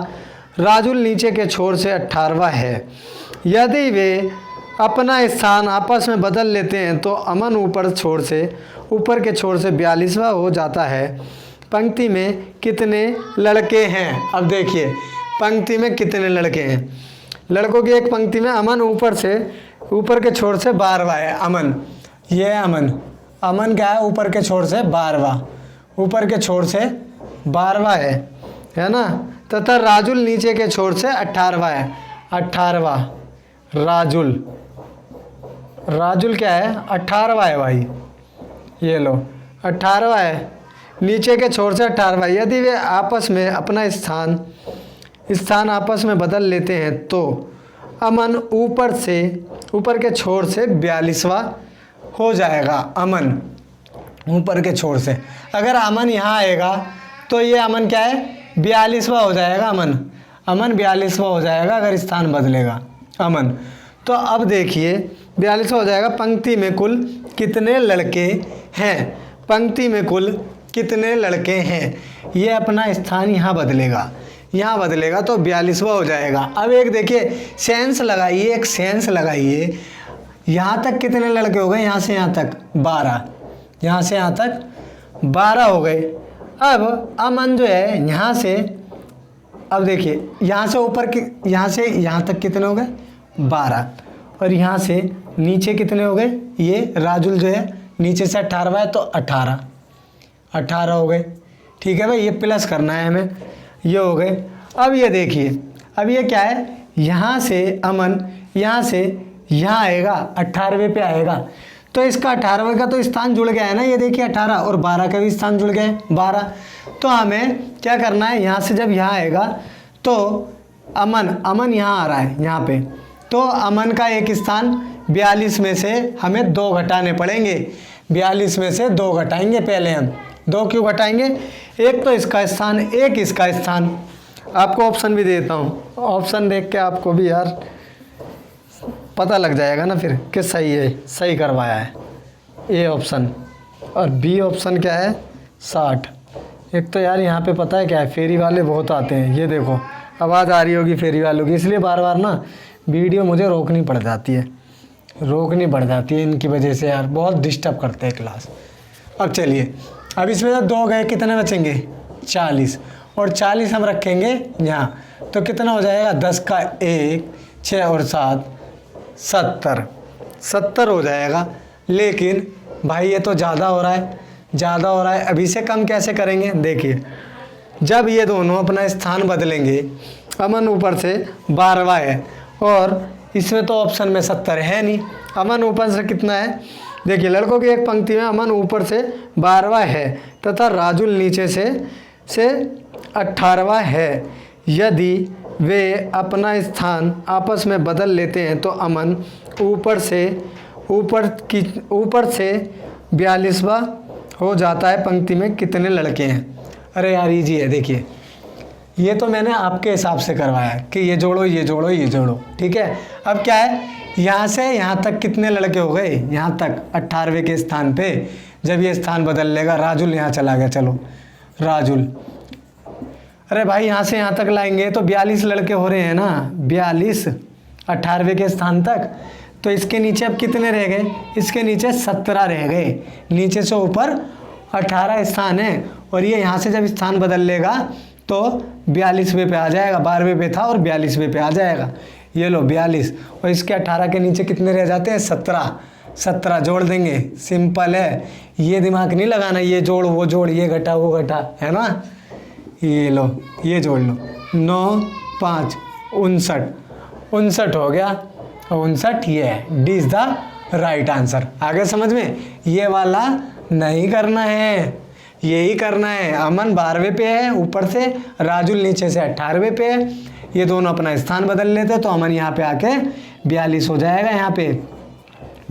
राजुल नीचे के छोर से 18वां है। यदि वे अपना स्थान आपस में बदल लेते हैं तो अमन ऊपर के छोर से 42वां हो जाता है। पंक्ति में कितने लड़के हैं? अब देखिए पंक्ति में कितने लड़के हैं। लड़कों की एक पंक्ति में अमन ऊपर के छोर से 12वां है। अमन, ये है अमन क्या है, ऊपर के छोर से 12वां, ऊपर के छोर से 12वां है ना। तथा राजुल नीचे के छोर से 18वां है, 18वां। राजुल क्या है, 18वां है भाई, ये लो 18वां है, नीचे के छोर से 18वां। यदि वे आपस में अपना स्थान स्थान आपस में बदल लेते हैं तो अमन ऊपर के छोर से 42वां हो जाएगा। अमन ऊपर के छोर से, अगर अमन यहाँ आएगा तो ये अमन क्या है, 42वां हो जाएगा। अमन 42वां हो जाएगा अगर स्थान बदलेगा अमन। तो अब देखिए 42वां हो जाएगा। पंक्ति में कुल कितने लड़के हैं, पंक्ति में कुल कितने लड़के हैं, ये अपना स्थान यहाँ बदलेगा तो 42वां हो जाएगा। अब एक देखिए सेंस लगाइए, एक सेंस लगाइए, यहाँ तक कितने लड़के हो गए, यहाँ से यहाँ तक 12, यहाँ से यहाँ तक 12 हो गए। अब अमन जो है यहाँ से, अब देखिए यहाँ से ऊपर के, यहाँ से यहाँ तक कितने हो गए 12, और यहाँ से नीचे कितने हो गए, ये राजुल जो है नीचे से 18वां है तो 18 हो गए। ठीक है भाई, ये प्लस करना है हमें, ये हो गए। अब ये देखिए, अब ये क्या है, यहाँ से अमन यहाँ से यहाँ आएगा 18वें पे आएगा, तो इसका 18वें का तो स्थान जुड़ गया है ना, ये देखिए 18 और 12 का भी स्थान जुड़ गए 12। तो हमें क्या करना है, यहाँ से जब यहाँ आएगा तो अमन यहाँ आ रहा है यहाँ पे, तो अमन का एक स्थान 42 में से हमें 2 घटाने पड़ेंगे। 42 में से 2 घटाएंगे, पहले हम 2 क्यों घटाएंगे, एक तो इसका स्थान, एक इसका स्थान। आपको ऑप्शन भी देता हूँ, ऑप्शन देख के आपको भी यार पता लग जाएगा ना फिर कि सही है, सही करवाया है ए ऑप्शन। और बी ऑप्शन क्या है 60। एक तो यार यहाँ पे पता है क्या है, फेरी वाले बहुत आते हैं, ये देखो आवाज़ आ रही होगी फेरी वालों की, इसलिए बार बार ना वीडियो मुझे रोकनी पड़ जाती है इनकी वजह से यार, बहुत डिस्टर्ब करते हैं क्लास। अब चलिए, अब इसमें से 2 गए, कितने बचेंगे 40, और 40 हम रखेंगे यहाँ, तो कितना हो जाएगा 10 का 1, 6 और 7 70 हो जाएगा। लेकिन भाई ये तो ज़्यादा हो रहा है, अभी से कम कैसे करेंगे। देखिए जब ये दोनों अपना स्थान बदलेंगे, अमन ऊपर से 12वां है और इसमें तो ऑप्शन में 70 है नहीं, अमन ऊपर से कितना है, देखिए लड़कों की एक पंक्ति में अमन ऊपर से 12वां है तथा राजुल नीचे से 18वां है। यदि वे अपना स्थान आपस में बदल लेते हैं तो अमन ऊपर से 42वां हो जाता है। पंक्ति में कितने लड़के हैं, अरे यार इजी है, देखिए ये तो मैंने आपके हिसाब से करवाया है कि ये जोड़ो ये जोड़ो ये जोड़ो, ठीक है। अब क्या है, यहाँ से यहाँ तक कितने लड़के हो गए, यहाँ तक 18वें के स्थान पे, जब ये स्थान बदल लेगा, राजुल यहाँ चला गया, चलो राजुल, अरे भाई यहाँ से यहाँ तक लाएंगे तो 42 लड़के हो रहे हैं ना, 42 18वें के स्थान तक, तो इसके नीचे अब कितने रह गए, इसके नीचे 17 रह गए, नीचे से ऊपर 18 स्थान है, और ये यहाँ से जब स्थान बदल लेगा तो 42वें पे आ जाएगा, 12वें पे था और 42वें पे आ जाएगा। ये लो 42, और इसके 18 के नीचे कितने रह जाते हैं 17 जोड़ देंगे, सिंपल है, ये दिमाग नहीं लगाना, ये जोड़ वो जोड़, ये घटा वो घटा, है ना। ये लो ये जोड़ लो, 9 5 59 हो गया, 59 ये है, D is the right answer. आगे समझ में, ये वाला नहीं करना है, यही करना है। अमन 12वें पे है ऊपर से, राजुल नीचे से 18वें पे है, ये दोनों अपना स्थान बदल लेते तो अमन यहाँ पे आके 42 हो जाएगा, यहाँ पे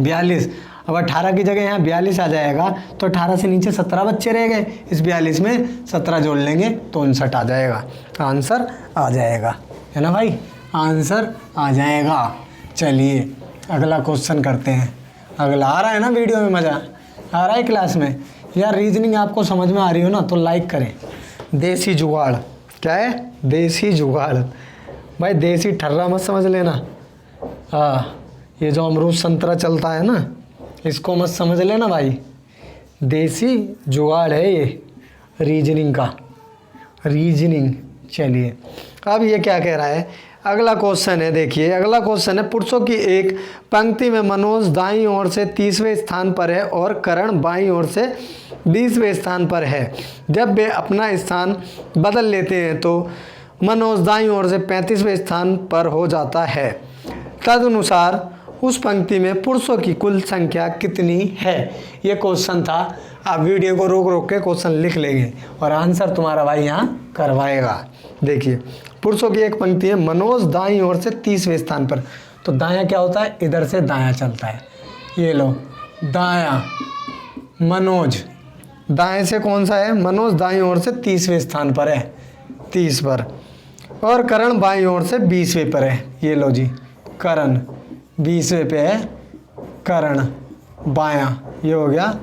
42, अब 18 की जगह यहाँ 42 आ जाएगा, तो 18 से नीचे 17 बच्चे रह गए, इस 42 में 17 जोड़ लेंगे तो 59 आ जाएगा, आंसर आ जाएगा, है ना भाई, आंसर आ जाएगा। चलिए अगला क्वेश्चन करते हैं। अगला आ रहा है ना, वीडियो में मज़ा आ रहा है क्लास में, यार रीजनिंग आपको समझ में आ रही हो ना तो लाइक करें। देसी जुगाड़, क्या है देसी जुगाड़, भाई देसी ठर्रा मत समझ लेना, ये जो अमरूद संतरा चलता है ना, इसको मत समझ लेना भाई, देसी जुगाड़ है ये रीजनिंग का, रीजनिंग। चलिए अब ये क्या कह रहा है, अगला क्वेश्चन है, देखिए अगला क्वेश्चन है, पुरुषों की एक पंक्ति में मनोज दाईं ओर से 30वें स्थान पर है और करण बाईं ओर से 20वें स्थान पर है। जब वे अपना स्थान बदल लेते हैं तो मनोज दाईं ओर से 35वें स्थान पर हो जाता है। तदनुसार उस पंक्ति में पुरुषों की कुल संख्या कितनी है, ये क्वेश्चन था। आप वीडियो को रोक रोक के क्वेश्चन लिख लेंगे और आंसर तुम्हारा भाई यहाँ करवाएगा। देखिए पुरुषों की एक पंक्ति है, मनोज दाईं ओर से 30वें स्थान पर। तो दायां क्या होता है, इधर से दायां चलता है, ये लो दायां, मनोज दाएं से कौन सा है, मनोज दाईं ओर से 30वें स्थान पर है, 30 पर। और करण बाईं ओर से 20वें पर है, ये लो जी करण 20वें पे है, करण बायां, ये हो गया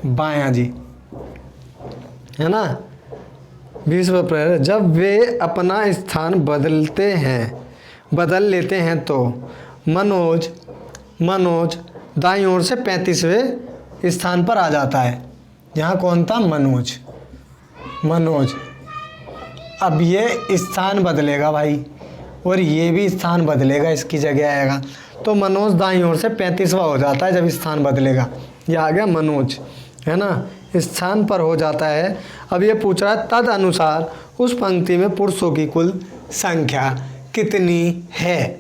बायां जी, है ना, 20वें पर। जब वे अपना स्थान बदल लेते हैं तो मनोज दाईं ओर से 35वें स्थान पर आ जाता है। यहाँ कौन था, मनोज। अब ये स्थान बदलेगा भाई, और ये भी स्थान बदलेगा, इसकी जगह आएगा। तो मनोज दाईं ओर से 35वां हो जाता है जब स्थान बदलेगा। ये आ गया मनोज, है ना, स्थान पर हो जाता है। अब ये पूछ रहा है तद अनुसार उस पंक्ति में पुरुषों की कुल संख्या कितनी है।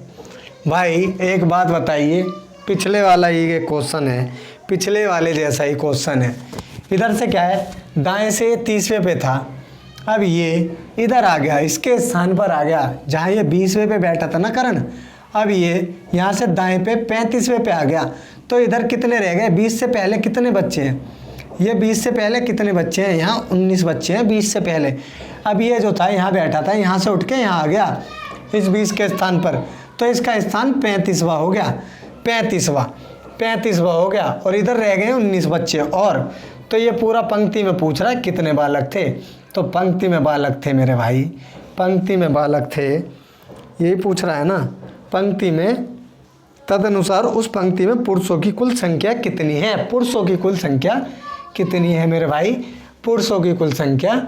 भाई एक बात बताइए, पिछले वाला ये क्वेश्चन है, पिछले वाले जैसा ही क्वेश्चन है। इधर से क्या है, दाएं से 30वें पे था, अब ये इधर आ गया, इसके स्थान पर आ गया जहाँ ये 20वें पे बैठा था ना करण। अब ये यहाँ से दाएं पे 35वें पे आ गया, तो इधर कितने रह गए, 20 से पहले कितने बच्चे हैं, ये 20 से पहले कितने बच्चे हैं, यहाँ 19 बच्चे हैं 20 से पहले। अब ये जो था यहाँ बैठा था, यहाँ से उठ के यहाँ आ गया इस 20 के स्थान पर, तो इसका स्थान 35वां हो गया, 35वां हो गया, और इधर रह गए 19 बच्चे और। तो ये पूरा पंक्ति में पूछ रहा है कितने बालक थे। तो पंक्ति में बालक थे मेरे भाई, पंक्ति में बालक थे, यही पूछ रहा है ना, पंक्ति में तदनुसार उस पंक्ति में पुरुषों की कुल संख्या कितनी है। पुरुषों की कुल संख्या कितनी है मेरे भाई, पुरुषों की कुल संख्या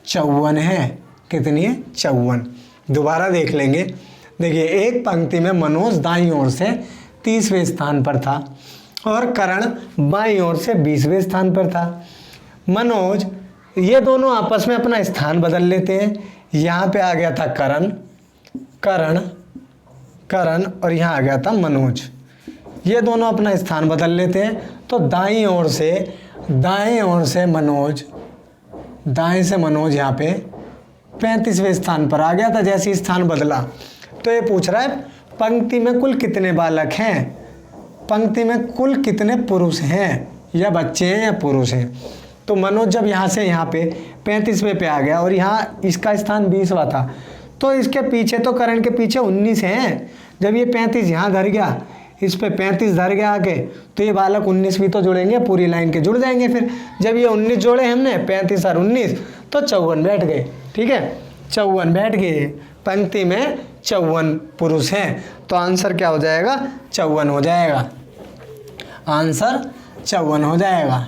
54 है। कितनी है, 54। दोबारा देख लेंगे, देखिए एक पंक्ति में मनोज दाईं ओर से 30वें स्थान पर था और करण बाईं ओर से 20वें स्थान पर था। मनोज, ये दोनों आपस में अपना स्थान बदल लेते हैं, यहाँ पे आ गया था करण और यहाँ आ गया था मनोज, ये दोनों अपना स्थान बदल लेते हैं। तो दाईं ओर से मनोज यहाँ पे 35वें स्थान पर आ गया था जैसे ही स्थान बदला। तो ये पूछ रहा है पंक्ति में कुल कितने बालक हैं, पंक्ति में कुल कितने पुरुष हैं, या बच्चे हैं या पुरुष हैं। तो मनोज जब यहाँ से यहाँ पे 35वें पे आ गया और यहाँ इसका स्थान 20वां था, तो इसके पीछे तो करण के पीछे 19 हैं। जब ये 35 यहाँ धर गया, इस पे 35 धर गया आके, तो ये बालक 19 भी तो जुड़ेंगे, पूरी लाइन के जुड़ जाएंगे। फिर जब ये 19 जोड़े हमने, 35 और 19, तो 54 बैठ गए। ठीक है, 54 बैठ गए, पंक्ति में 54 पुरुष हैं। तो आंसर क्या हो जाएगा, 54 हो जाएगा, आंसर 54 हो जाएगा।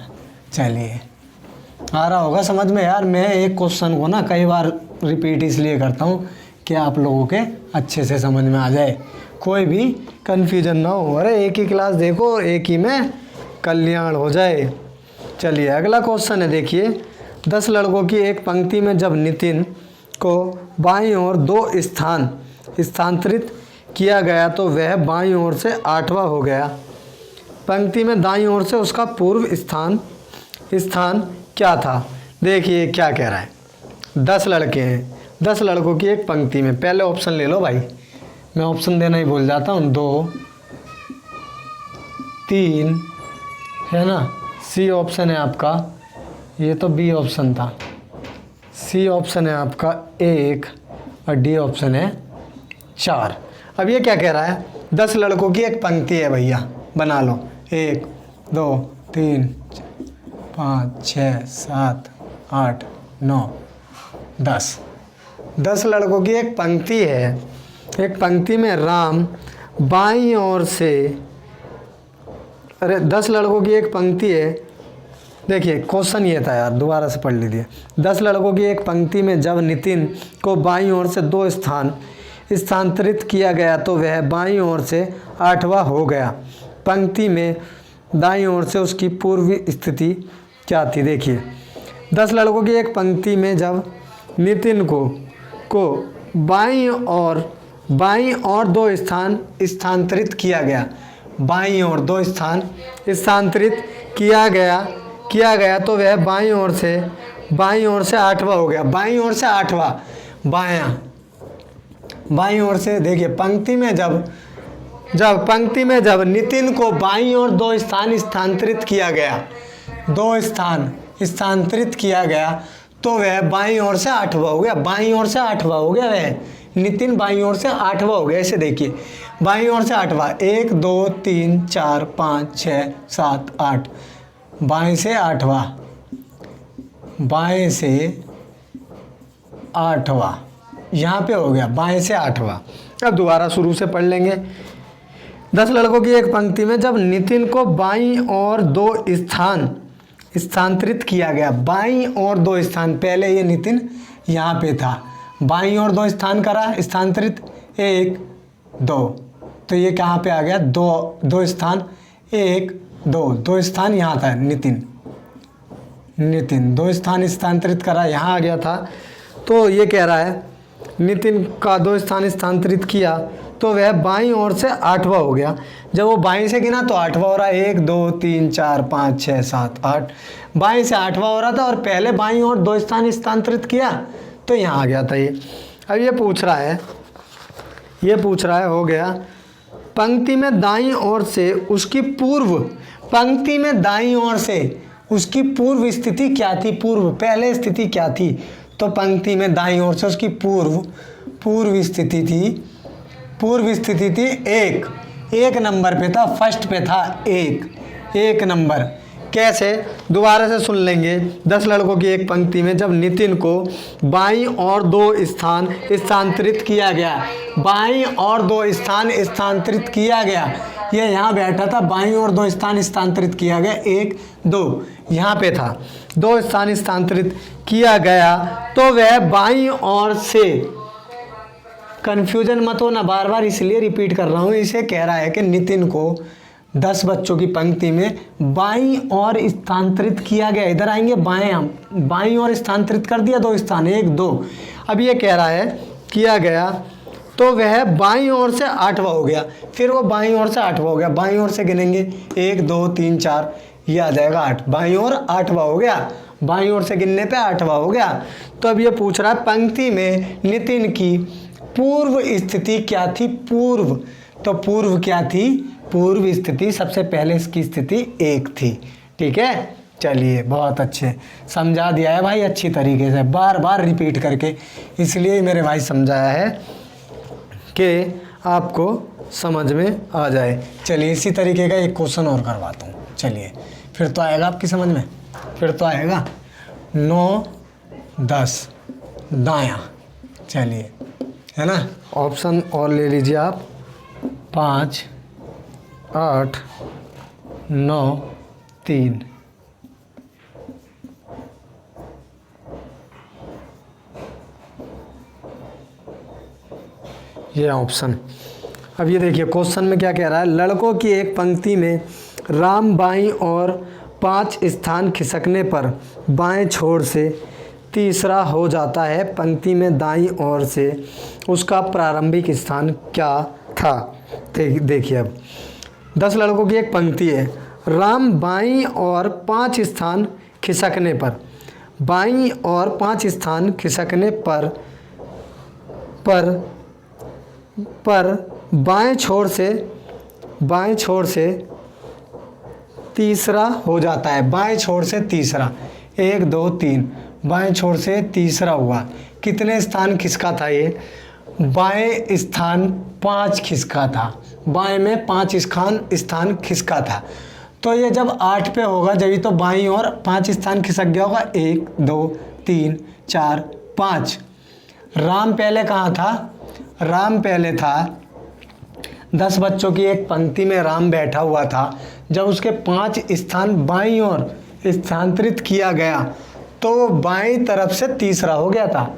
चलिए, आ रहा होगा समझ में यार। मैं एक क्वेश्चन को ना कई बार रिपीट इसलिए करता हूँ कि आप लोगों के अच्छे से समझ में आ जाए, कोई भी कन्फ्यूजन ना हो। अरे एक ही क्लास देखो, एक ही में कल्याण हो जाए। चलिए अगला क्वेश्चन है, देखिए 10 लड़कों की एक पंक्ति में जब नितिन को बाईं ओर 2 स्थान स्थानांतरित किया गया तो वह बाईं ओर से 8वां हो गया। पंक्ति में दाईं ओर से उसका पूर्व स्थान क्या था। देखिए क्या कह रहा है, 10 लड़के हैं, 10 लड़कों की एक पंक्ति में। पहले ऑप्शन ले लो भाई, मैं ऑप्शन देना ही भूल जाता हूँ। 2, 3 है ना, सी ऑप्शन है आपका, ये तो बी ऑप्शन था, सी ऑप्शन है आपका 1 और डी ऑप्शन है 4। अब ये क्या कह रहा है, 10 लड़कों की एक पंक्ति है भैया, बना लो। 1 2 3 5 6 7 8 9 10 लड़कों की एक पंक्ति है। एक पंक्ति में राम बाईं ओर से, अरे 10 लड़कों की एक पंक्ति है। देखिए क्वेश्चन ये था यार, दोबारा से पढ़ लीजिए। 10 लड़कों की एक पंक्ति में जब नितिन को बाईं ओर से 2 स्थानांतरित किया गया तो वह बाईं ओर से 8वां हो गया। पंक्ति में दाईं ओर से उसकी पूर्व स्थिति क्या थी। देखिए 10 लड़कों की एक पंक्ति में जब नितिन को बाईं ओर 2 स्थान स्थानांतरित किया गया, बाईं ओर 2 स्थान स्थानांतरित किया गया तो वह बाईं ओर से 8वां हो गया। बाईं ओर से 8वां, बायां बाईं ओर से देखिए पंक्ति में जब नितिन को बाईं ओर 2 स्थान स्थानांतरित किया गया, 2 स्थान स्थानांतरित किया गया, तो वह बाईं ओर से 8वां हो गया। बाईं ओर से 8वां हो गया, वह नितिन बाईं ओर से 8वां हो गया। ऐसे देखिए बाईं ओर से 8वां, 1 2 3 4 5 6 7 8, बाएं से 8वां, बाएं से 8वां यहाँ पे हो गया, बाएं से 8वां। अब दोबारा शुरू से पढ़ लेंगे। 10 लड़कों की एक पंक्ति में जब नितिन को बाईं ओर 2 स्थान स्थानांतरित किया गया, बाईं ओर 2 स्थान, पहले ये नितिन यहाँ पे था, बाईं ओर 2 स्थान करा स्थानांतरित, 1 2, तो ये कहाँ पे आ गया, 2 स्थान, 1 2 स्थान यहाँ था, नितिन 2 स्थान स्थानांतरित करा, यहाँ आ गया था। तो ये कह रहा है नितिन का 2 स्थान स्थानांतरित किया तो वह बाईं ओर से 8वां हो गया। जब वो बाईं से गिना तो 8वां हो रहा है, 1 2 3 4 5 6 7 8, बाईं से 8वां हो रहा था और पहले बाईं ओर 2 स्थान स्थानांतरित किया तो यहाँ आ गया था ये। अब ये पूछ रहा है हो गया पंक्ति में दाईं ओर से उसकी पूर्व, पंक्ति में दाईं ओर से उसकी पूर्व स्थिति क्या थी, पहले स्थिति क्या थी, तो पंक्ति में दाईं ओर से उसकी पूर्व स्थिति थी 1 नंबर पे था, फर्स्ट पे था 1 नंबर। कैसे, दोबारा से सुन लेंगे। 10 लड़कों की एक पंक्ति में जब नितिन को बाईं और 2 स्थान स्थानांतरित किया गया, बाईं और 2 स्थान स्थानांतरित किया गया, ये यहाँ बैठा था, बाईं और 2 स्थान स्थानांतरित किया गया, 1 2 यहाँ पे था, 2 स्थान स्थानांतरित किया गया, तो वह बाईं ओर से, कन्फ्यूजन मत हो ना, बार बार इसलिए रिपीट कर रहा हूँ, इसे कह रहा है कि नितिन को 10 बच्चों की पंक्ति में बाईं ओर स्थानांतरित किया गया, इधर आएंगे बाईं ओर स्थानांतरित कर दिया 2 स्थान, 1 2, अब ये कह रहा है किया गया तो वह बाईं ओर से 8वां हो गया, फिर वो बाईं ओर से 8वां हो गया, बाईं ओर से गिनेंगे 1 2 3 4, ये आ जाएगा 8, बाईं ओर 8वां हो गया, बाईं ओर से गिनने पे 8वां हो गया। तो अब ये पूछ रहा है पंक्ति में नितिन की पूर्व स्थिति क्या थी, तो पूर्व क्या थी, पूर्व स्थिति सबसे पहले इसकी स्थिति 1 थी। ठीक है, चलिए बहुत अच्छे समझा दिया है भाई, अच्छी तरीके से बार बार रिपीट करके, इसलिए मेरे भाई समझाया है कि आपको समझ में आ जाए। चलिए इसी तरीके का एक क्वेश्चन और करवाता हूँ, चलिए फिर तो आएगा आपकी समझ में, फिर तो आएगा। 9 10 दायां, चलिए है ना, ऑप्शन और ले लीजिए आप, 5 8 9 3, ये ऑप्शन। अब ये देखिए क्वेश्चन में क्या कह रहा है, लड़कों की एक पंक्ति में राम बाईं और 5 स्थान खिसकने पर बाएं छोर से तीसरा हो जाता है, पंक्ति में दाईं ओर से उसका प्रारंभिक स्थान क्या था। देखिए अब 10 लड़कों की एक पंक्ति है, राम बाईं और 5 स्थान खिसकने पर, बाईं और 5 स्थान खिसकने पर बाएं छोर से तीसरा हो जाता है, बाएं छोर से तीसरा, 1 2 3, बाएं छोर से तीसरा हुआ। कितने स्थान खिसका था ये, बाएं स्थान 5 खिसका था, बाएं में 5 स्थान खिसका था। तो ये जब 8 पे होगा जब तो बाईं और 5 स्थान खिसक गया होगा, 1 2 3 4 5। राम पहले कहाँ था, राम पहले था 10 बच्चों की एक पंक्ति में राम बैठा हुआ था, जब उसके 5 स्थान बाईं ओर स्थानांतरित किया गया तो बाईं तरफ से तीसरा हो गया था,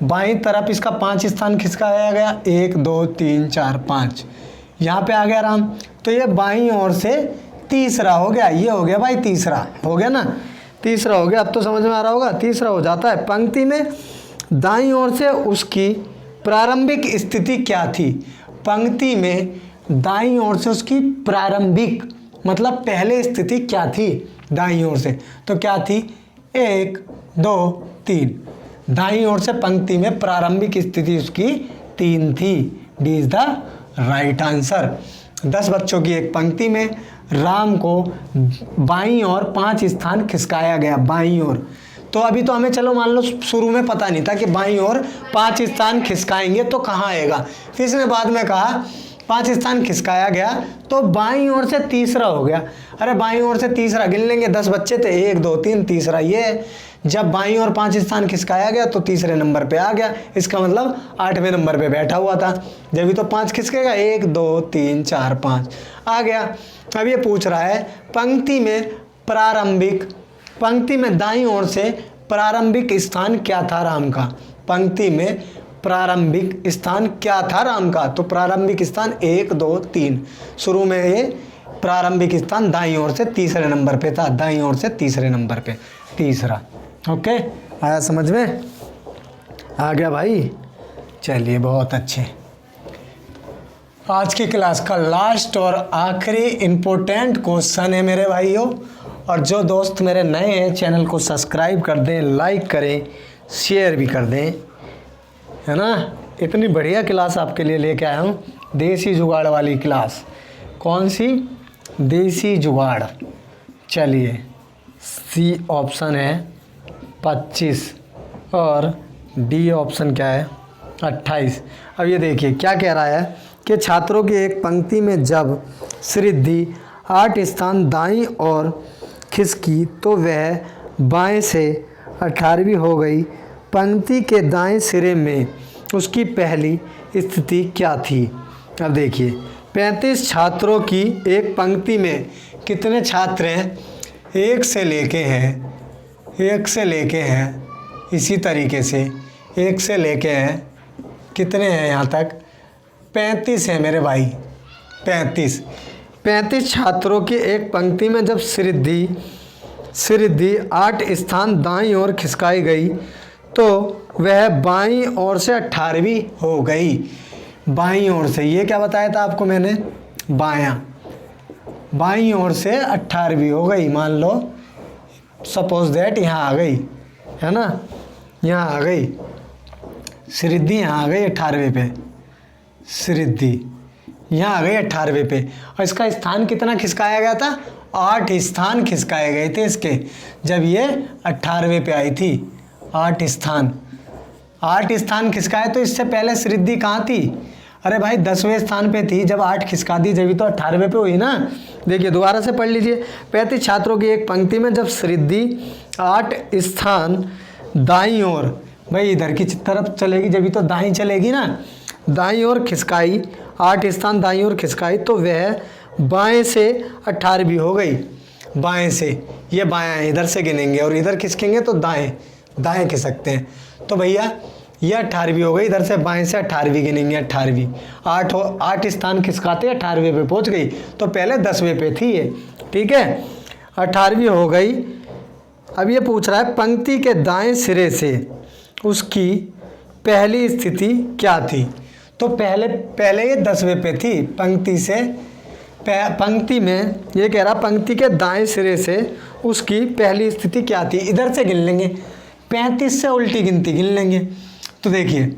बाईं तरफ इसका 5 स्थान खिसकाया गया, 1 2 3 4 5, यहाँ पे आ गया राम, तो ये बाईं ओर से तीसरा हो गया, ये हो गया भाई तीसरा, हो गया ना, तीसरा हो गया। अब तो समझ में आ रहा होगा, तीसरा हो जाता है। पंक्ति में दाईं ओर से उसकी प्रारंभिक स्थिति क्या थी, पंक्ति में दाईं ओर से उसकी प्रारंभिक मतलब पहले स्थिति क्या थी दाईं ओर से, तो क्या थी, 1 2 3, दाईं ओर से पंक्ति में प्रारंभिक स्थिति उसकी 3 थी। D is the right answer. 10 बच्चों की एक पंक्ति में राम को बाईं ओर 5 स्थान खिसकाया गया, बाईं ओर। तो अभी तो हमें चलो मान लो शुरू में पता नहीं था कि बाईं ओर 5 स्थान खिसकाएंगे तो कहाँ आएगा। फिर इसने बाद में कहा 5 स्थान खिसकाया गया तो बाईं ओर से तीसरा हो गया। अरे बाईं ओर से तीसरा गिन लेंगे, 10 बच्चे थे, 1 2 3 तीसरा ये है। जब बाईं ओर 5 स्थान खिसकाया गया तो तीसरे नंबर पे आ गया, इसका मतलब 8वें नंबर पे बैठा हुआ था। जब भी तो 5 खिसकेगा, 1 2 3 4 5 आ गया। अब ये पूछ रहा है पंक्ति में दाईं ओर से प्रारंभिक स्थान क्या था राम का। पंक्ति में प्रारंभिक स्थान क्या था राम का। तो प्रारंभिक स्थान 1 2 3, शुरू में ये प्रारंभिक स्थान दाईं ओर से तीसरे नंबर पे था, दाईं ओर से तीसरे नंबर पे तीसरा। ओके, आया समझ में? आ गया भाई? चलिए बहुत अच्छे। आज की क्लास का लास्ट और आखिरी इम्पोर्टेंट क्वेश्चन है मेरे भाइयों। और जो दोस्त मेरे नए हैं चैनल को सब्सक्राइब कर दें, लाइक करें, शेयर भी कर दें, है ना। इतनी बढ़िया क्लास आपके लिए लेके आया हूँ, देसी जुगाड़ वाली क्लास। कौन सी? देसी जुगाड़। चलिए, सी ऑप्शन है 25 और डी ऑप्शन क्या है 28। अब ये देखिए क्या कह रहा है कि छात्रों की एक पंक्ति में जब सिद्धि 8 स्थान दाईं ओर खिसकी तो वह बाएं से 18वीं हो गई। पंक्ति के दाएं सिरे में उसकी पहली स्थिति क्या थी। अब देखिए 35 छात्रों की एक पंक्ति में कितने छात्र हैं? एक से लेके हैं, इसी तरीके से एक से लेके हैं, कितने हैं यहाँ तक? 35 है मेरे भाई, 35 छात्रों की एक पंक्ति में जब सिद्धि 8 स्थान दाईं ओर खिसकाई गई तो वह बाईं ओर से 18वीं हो गई। बाईं ओर से, ये क्या बताया था आपको मैंने? बाईं ओर से 18वीं हो गई। मान लो सपोज दैट यहाँ आ गई, है ना, यहाँ आ गई सिद्धि, यहाँ आ गई 18वें पे, सिद्धि यहाँ आ गई 18वें पे। और इसका स्थान कितना खिसकाया गया था? 8 स्थान खिसकाए गए थे इसके, जब ये 18वें पे आई थी। 8 स्थान खिसकाए। तो इससे पहले सिद्धि कहाँ थी? अरे भाई 10वें स्थान पे थी, जब 8 खिसका दी जब तो 18वें पे हुई ना। देखिए दोबारा से पढ़ लीजिए। 35 छात्रों की एक पंक्ति में जब सिद्धि 8 स्थान दाईं ओर, भाई इधर की तरफ चलेगी जब तो दाईं चलेगी ना, दाईं ओर खिसकाई, 8 स्थान दाईं ओर खिसकाई तो वह बाएं से 18वीं हो गई। बाएं से, ये बायां है, इधर से गिनेंगे और इधर खिसकेंगे तो दाएं खिसकते हैं। तो भैया ये 18वीं हो गई, इधर से बाएं से 18वीं गिनेंगे, 18वीं। 8 स्थान खिसकाते 18वें पे पहुंच गई, तो पहले 10वें पे थी ये, ठीक है, 18वीं हो गई। अब ये पूछ रहा है पंक्ति के दाएं सिरे से उसकी पहली स्थिति क्या थी। तो पहले ये 10वें पे थी पंक्ति से, पंक्ति में ये कह रहा पंक्ति के दाएं सिरे से उसकी पहली स्थिति क्या थी। इधर से गिन लेंगे, 35 से उल्टी गिनती गिन लेंगे। तो देखिए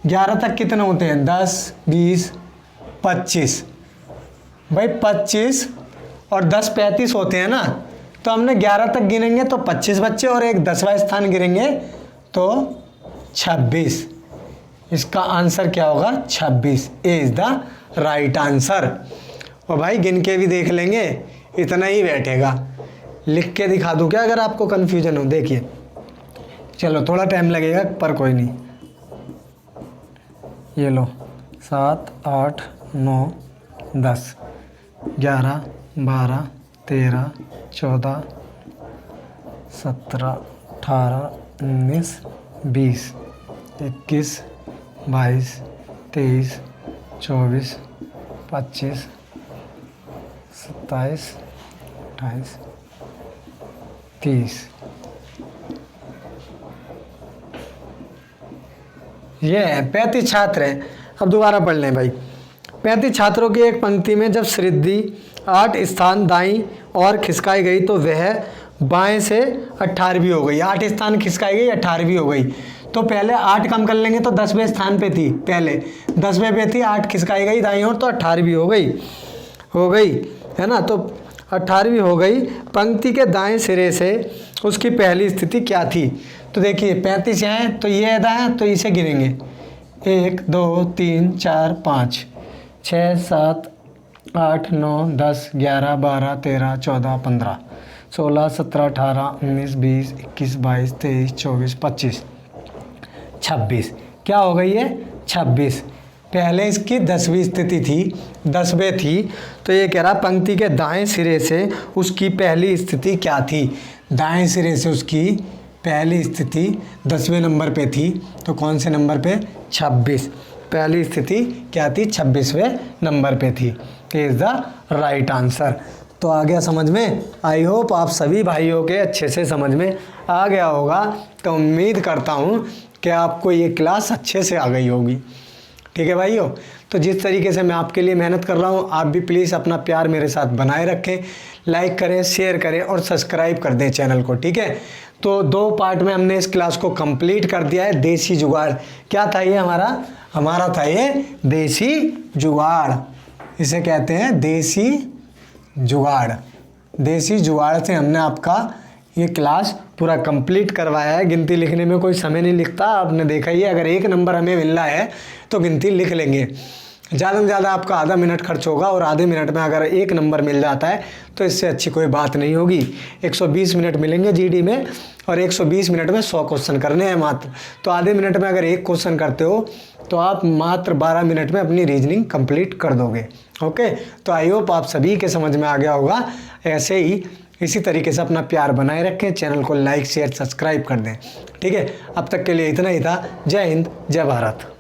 11 तक कितने होते हैं? 10 20 25, भाई 25 और 10 35 होते हैं ना। तो हमने 11 तक गिनेंगे तो 25 बच्चे और एक 10वां स्थान गिनेंगे तो 26। इसका आंसर क्या होगा? 26 इज द राइट आंसर। और भाई गिन के भी देख लेंगे, इतना ही बैठेगा। लिख के दिखा दूँ क्या अगर आपको कन्फ्यूजन हो? देखिए, चलो थोड़ा टाइम लगेगा पर कोई नहीं। ये लो 7 8 9 10 11 12 13 14 17 18 19 20 21 22 23 24 25 27 28 30। ये है 35 छात्र हैं। अब दोबारा पढ़ लें भाई। 35 छात्रों की एक पंक्ति में जब सिद्धि 8 स्थान दाईं ओर खिसकाई गई तो वह बाएं से 18वीं हो गई। 8 स्थान खिसकाई गई, 18वीं हो गई। तो पहले 8 कम कर लेंगे तो 10वें स्थान पे थी, पहले 10वें पे थी, 8 खिसकाई गई दाईं ओर तो 18वीं हो गई है ना। तो 18वीं हो गई। पंक्ति के दाएं सिरे से उसकी पहली स्थिति क्या थी? तो देखिए 35 है तो ये अदा है तो इसे गिनेंगे 1 2 3 4 5 6 7 8 9 10 11 12 13 14 15 16 17 18 19 20 21 22 23 24 25 26। क्या हो गई है? 26। पहले इसकी 10वीं स्थिति थी, 10वें थी, तो ये कह रहा पंक्ति के दाएं सिरे से उसकी पहली स्थिति क्या थी? दाएं सिरे से उसकी पहली स्थिति 10वें नंबर पे थी, तो कौन से नंबर पे? 26। पहली स्थिति क्या थी? 26वें नंबर पे थी। Is the right answer. तो आ गया समझ में? आई होप आप सभी भाइयों के अच्छे से समझ में आ गया होगा। तो उम्मीद करता हूँ कि आपको ये क्लास अच्छे से आ गई होगी। ठीक है भाइयों, तो जिस तरीके से मैं आपके लिए मेहनत कर रहा हूँ, आप भी प्लीज़ अपना प्यार मेरे साथ बनाए रखें, लाइक करें, शेयर करें और सब्सक्राइब कर दें चैनल को। ठीक है, तो 2 पार्ट में हमने इस क्लास को कंप्लीट कर दिया है। देसी जुगाड़ क्या था ये? हमारा था ये देसी जुगाड़। इसे कहते हैं देसी जुगाड़। देसी जुगाड़ से हमने आपका ये क्लास पूरा कंप्लीट करवाया है। गिनती लिखने में कोई समय नहीं लिखता, आपने देखा ही है। अगर 1 नंबर हमें मिल रहा है तो गिनती लिख लेंगे। ज़्यादा से ज़्यादा आपका आधा मिनट खर्च होगा और आधे मिनट में अगर 1 नंबर मिल जाता है तो इससे अच्छी कोई बात नहीं होगी। 120 मिनट मिलेंगे जीडी में और 120 मिनट में 100 क्वेश्चन करने हैं मात्र। तो आधे मिनट में अगर 1 क्वेश्चन करते हो तो आप मात्र 12 मिनट में अपनी रीजनिंग कंप्लीट कर दोगे। ओके, तो आई होप आप सभी के समझ में आ गया होगा। ऐसे ही इसी तरीके से अपना प्यार बनाए रखें, चैनल को लाइक शेयर सब्सक्राइब कर दें। ठीक है, अब तक के लिए इतना ही था। जय हिंद, जय भारत।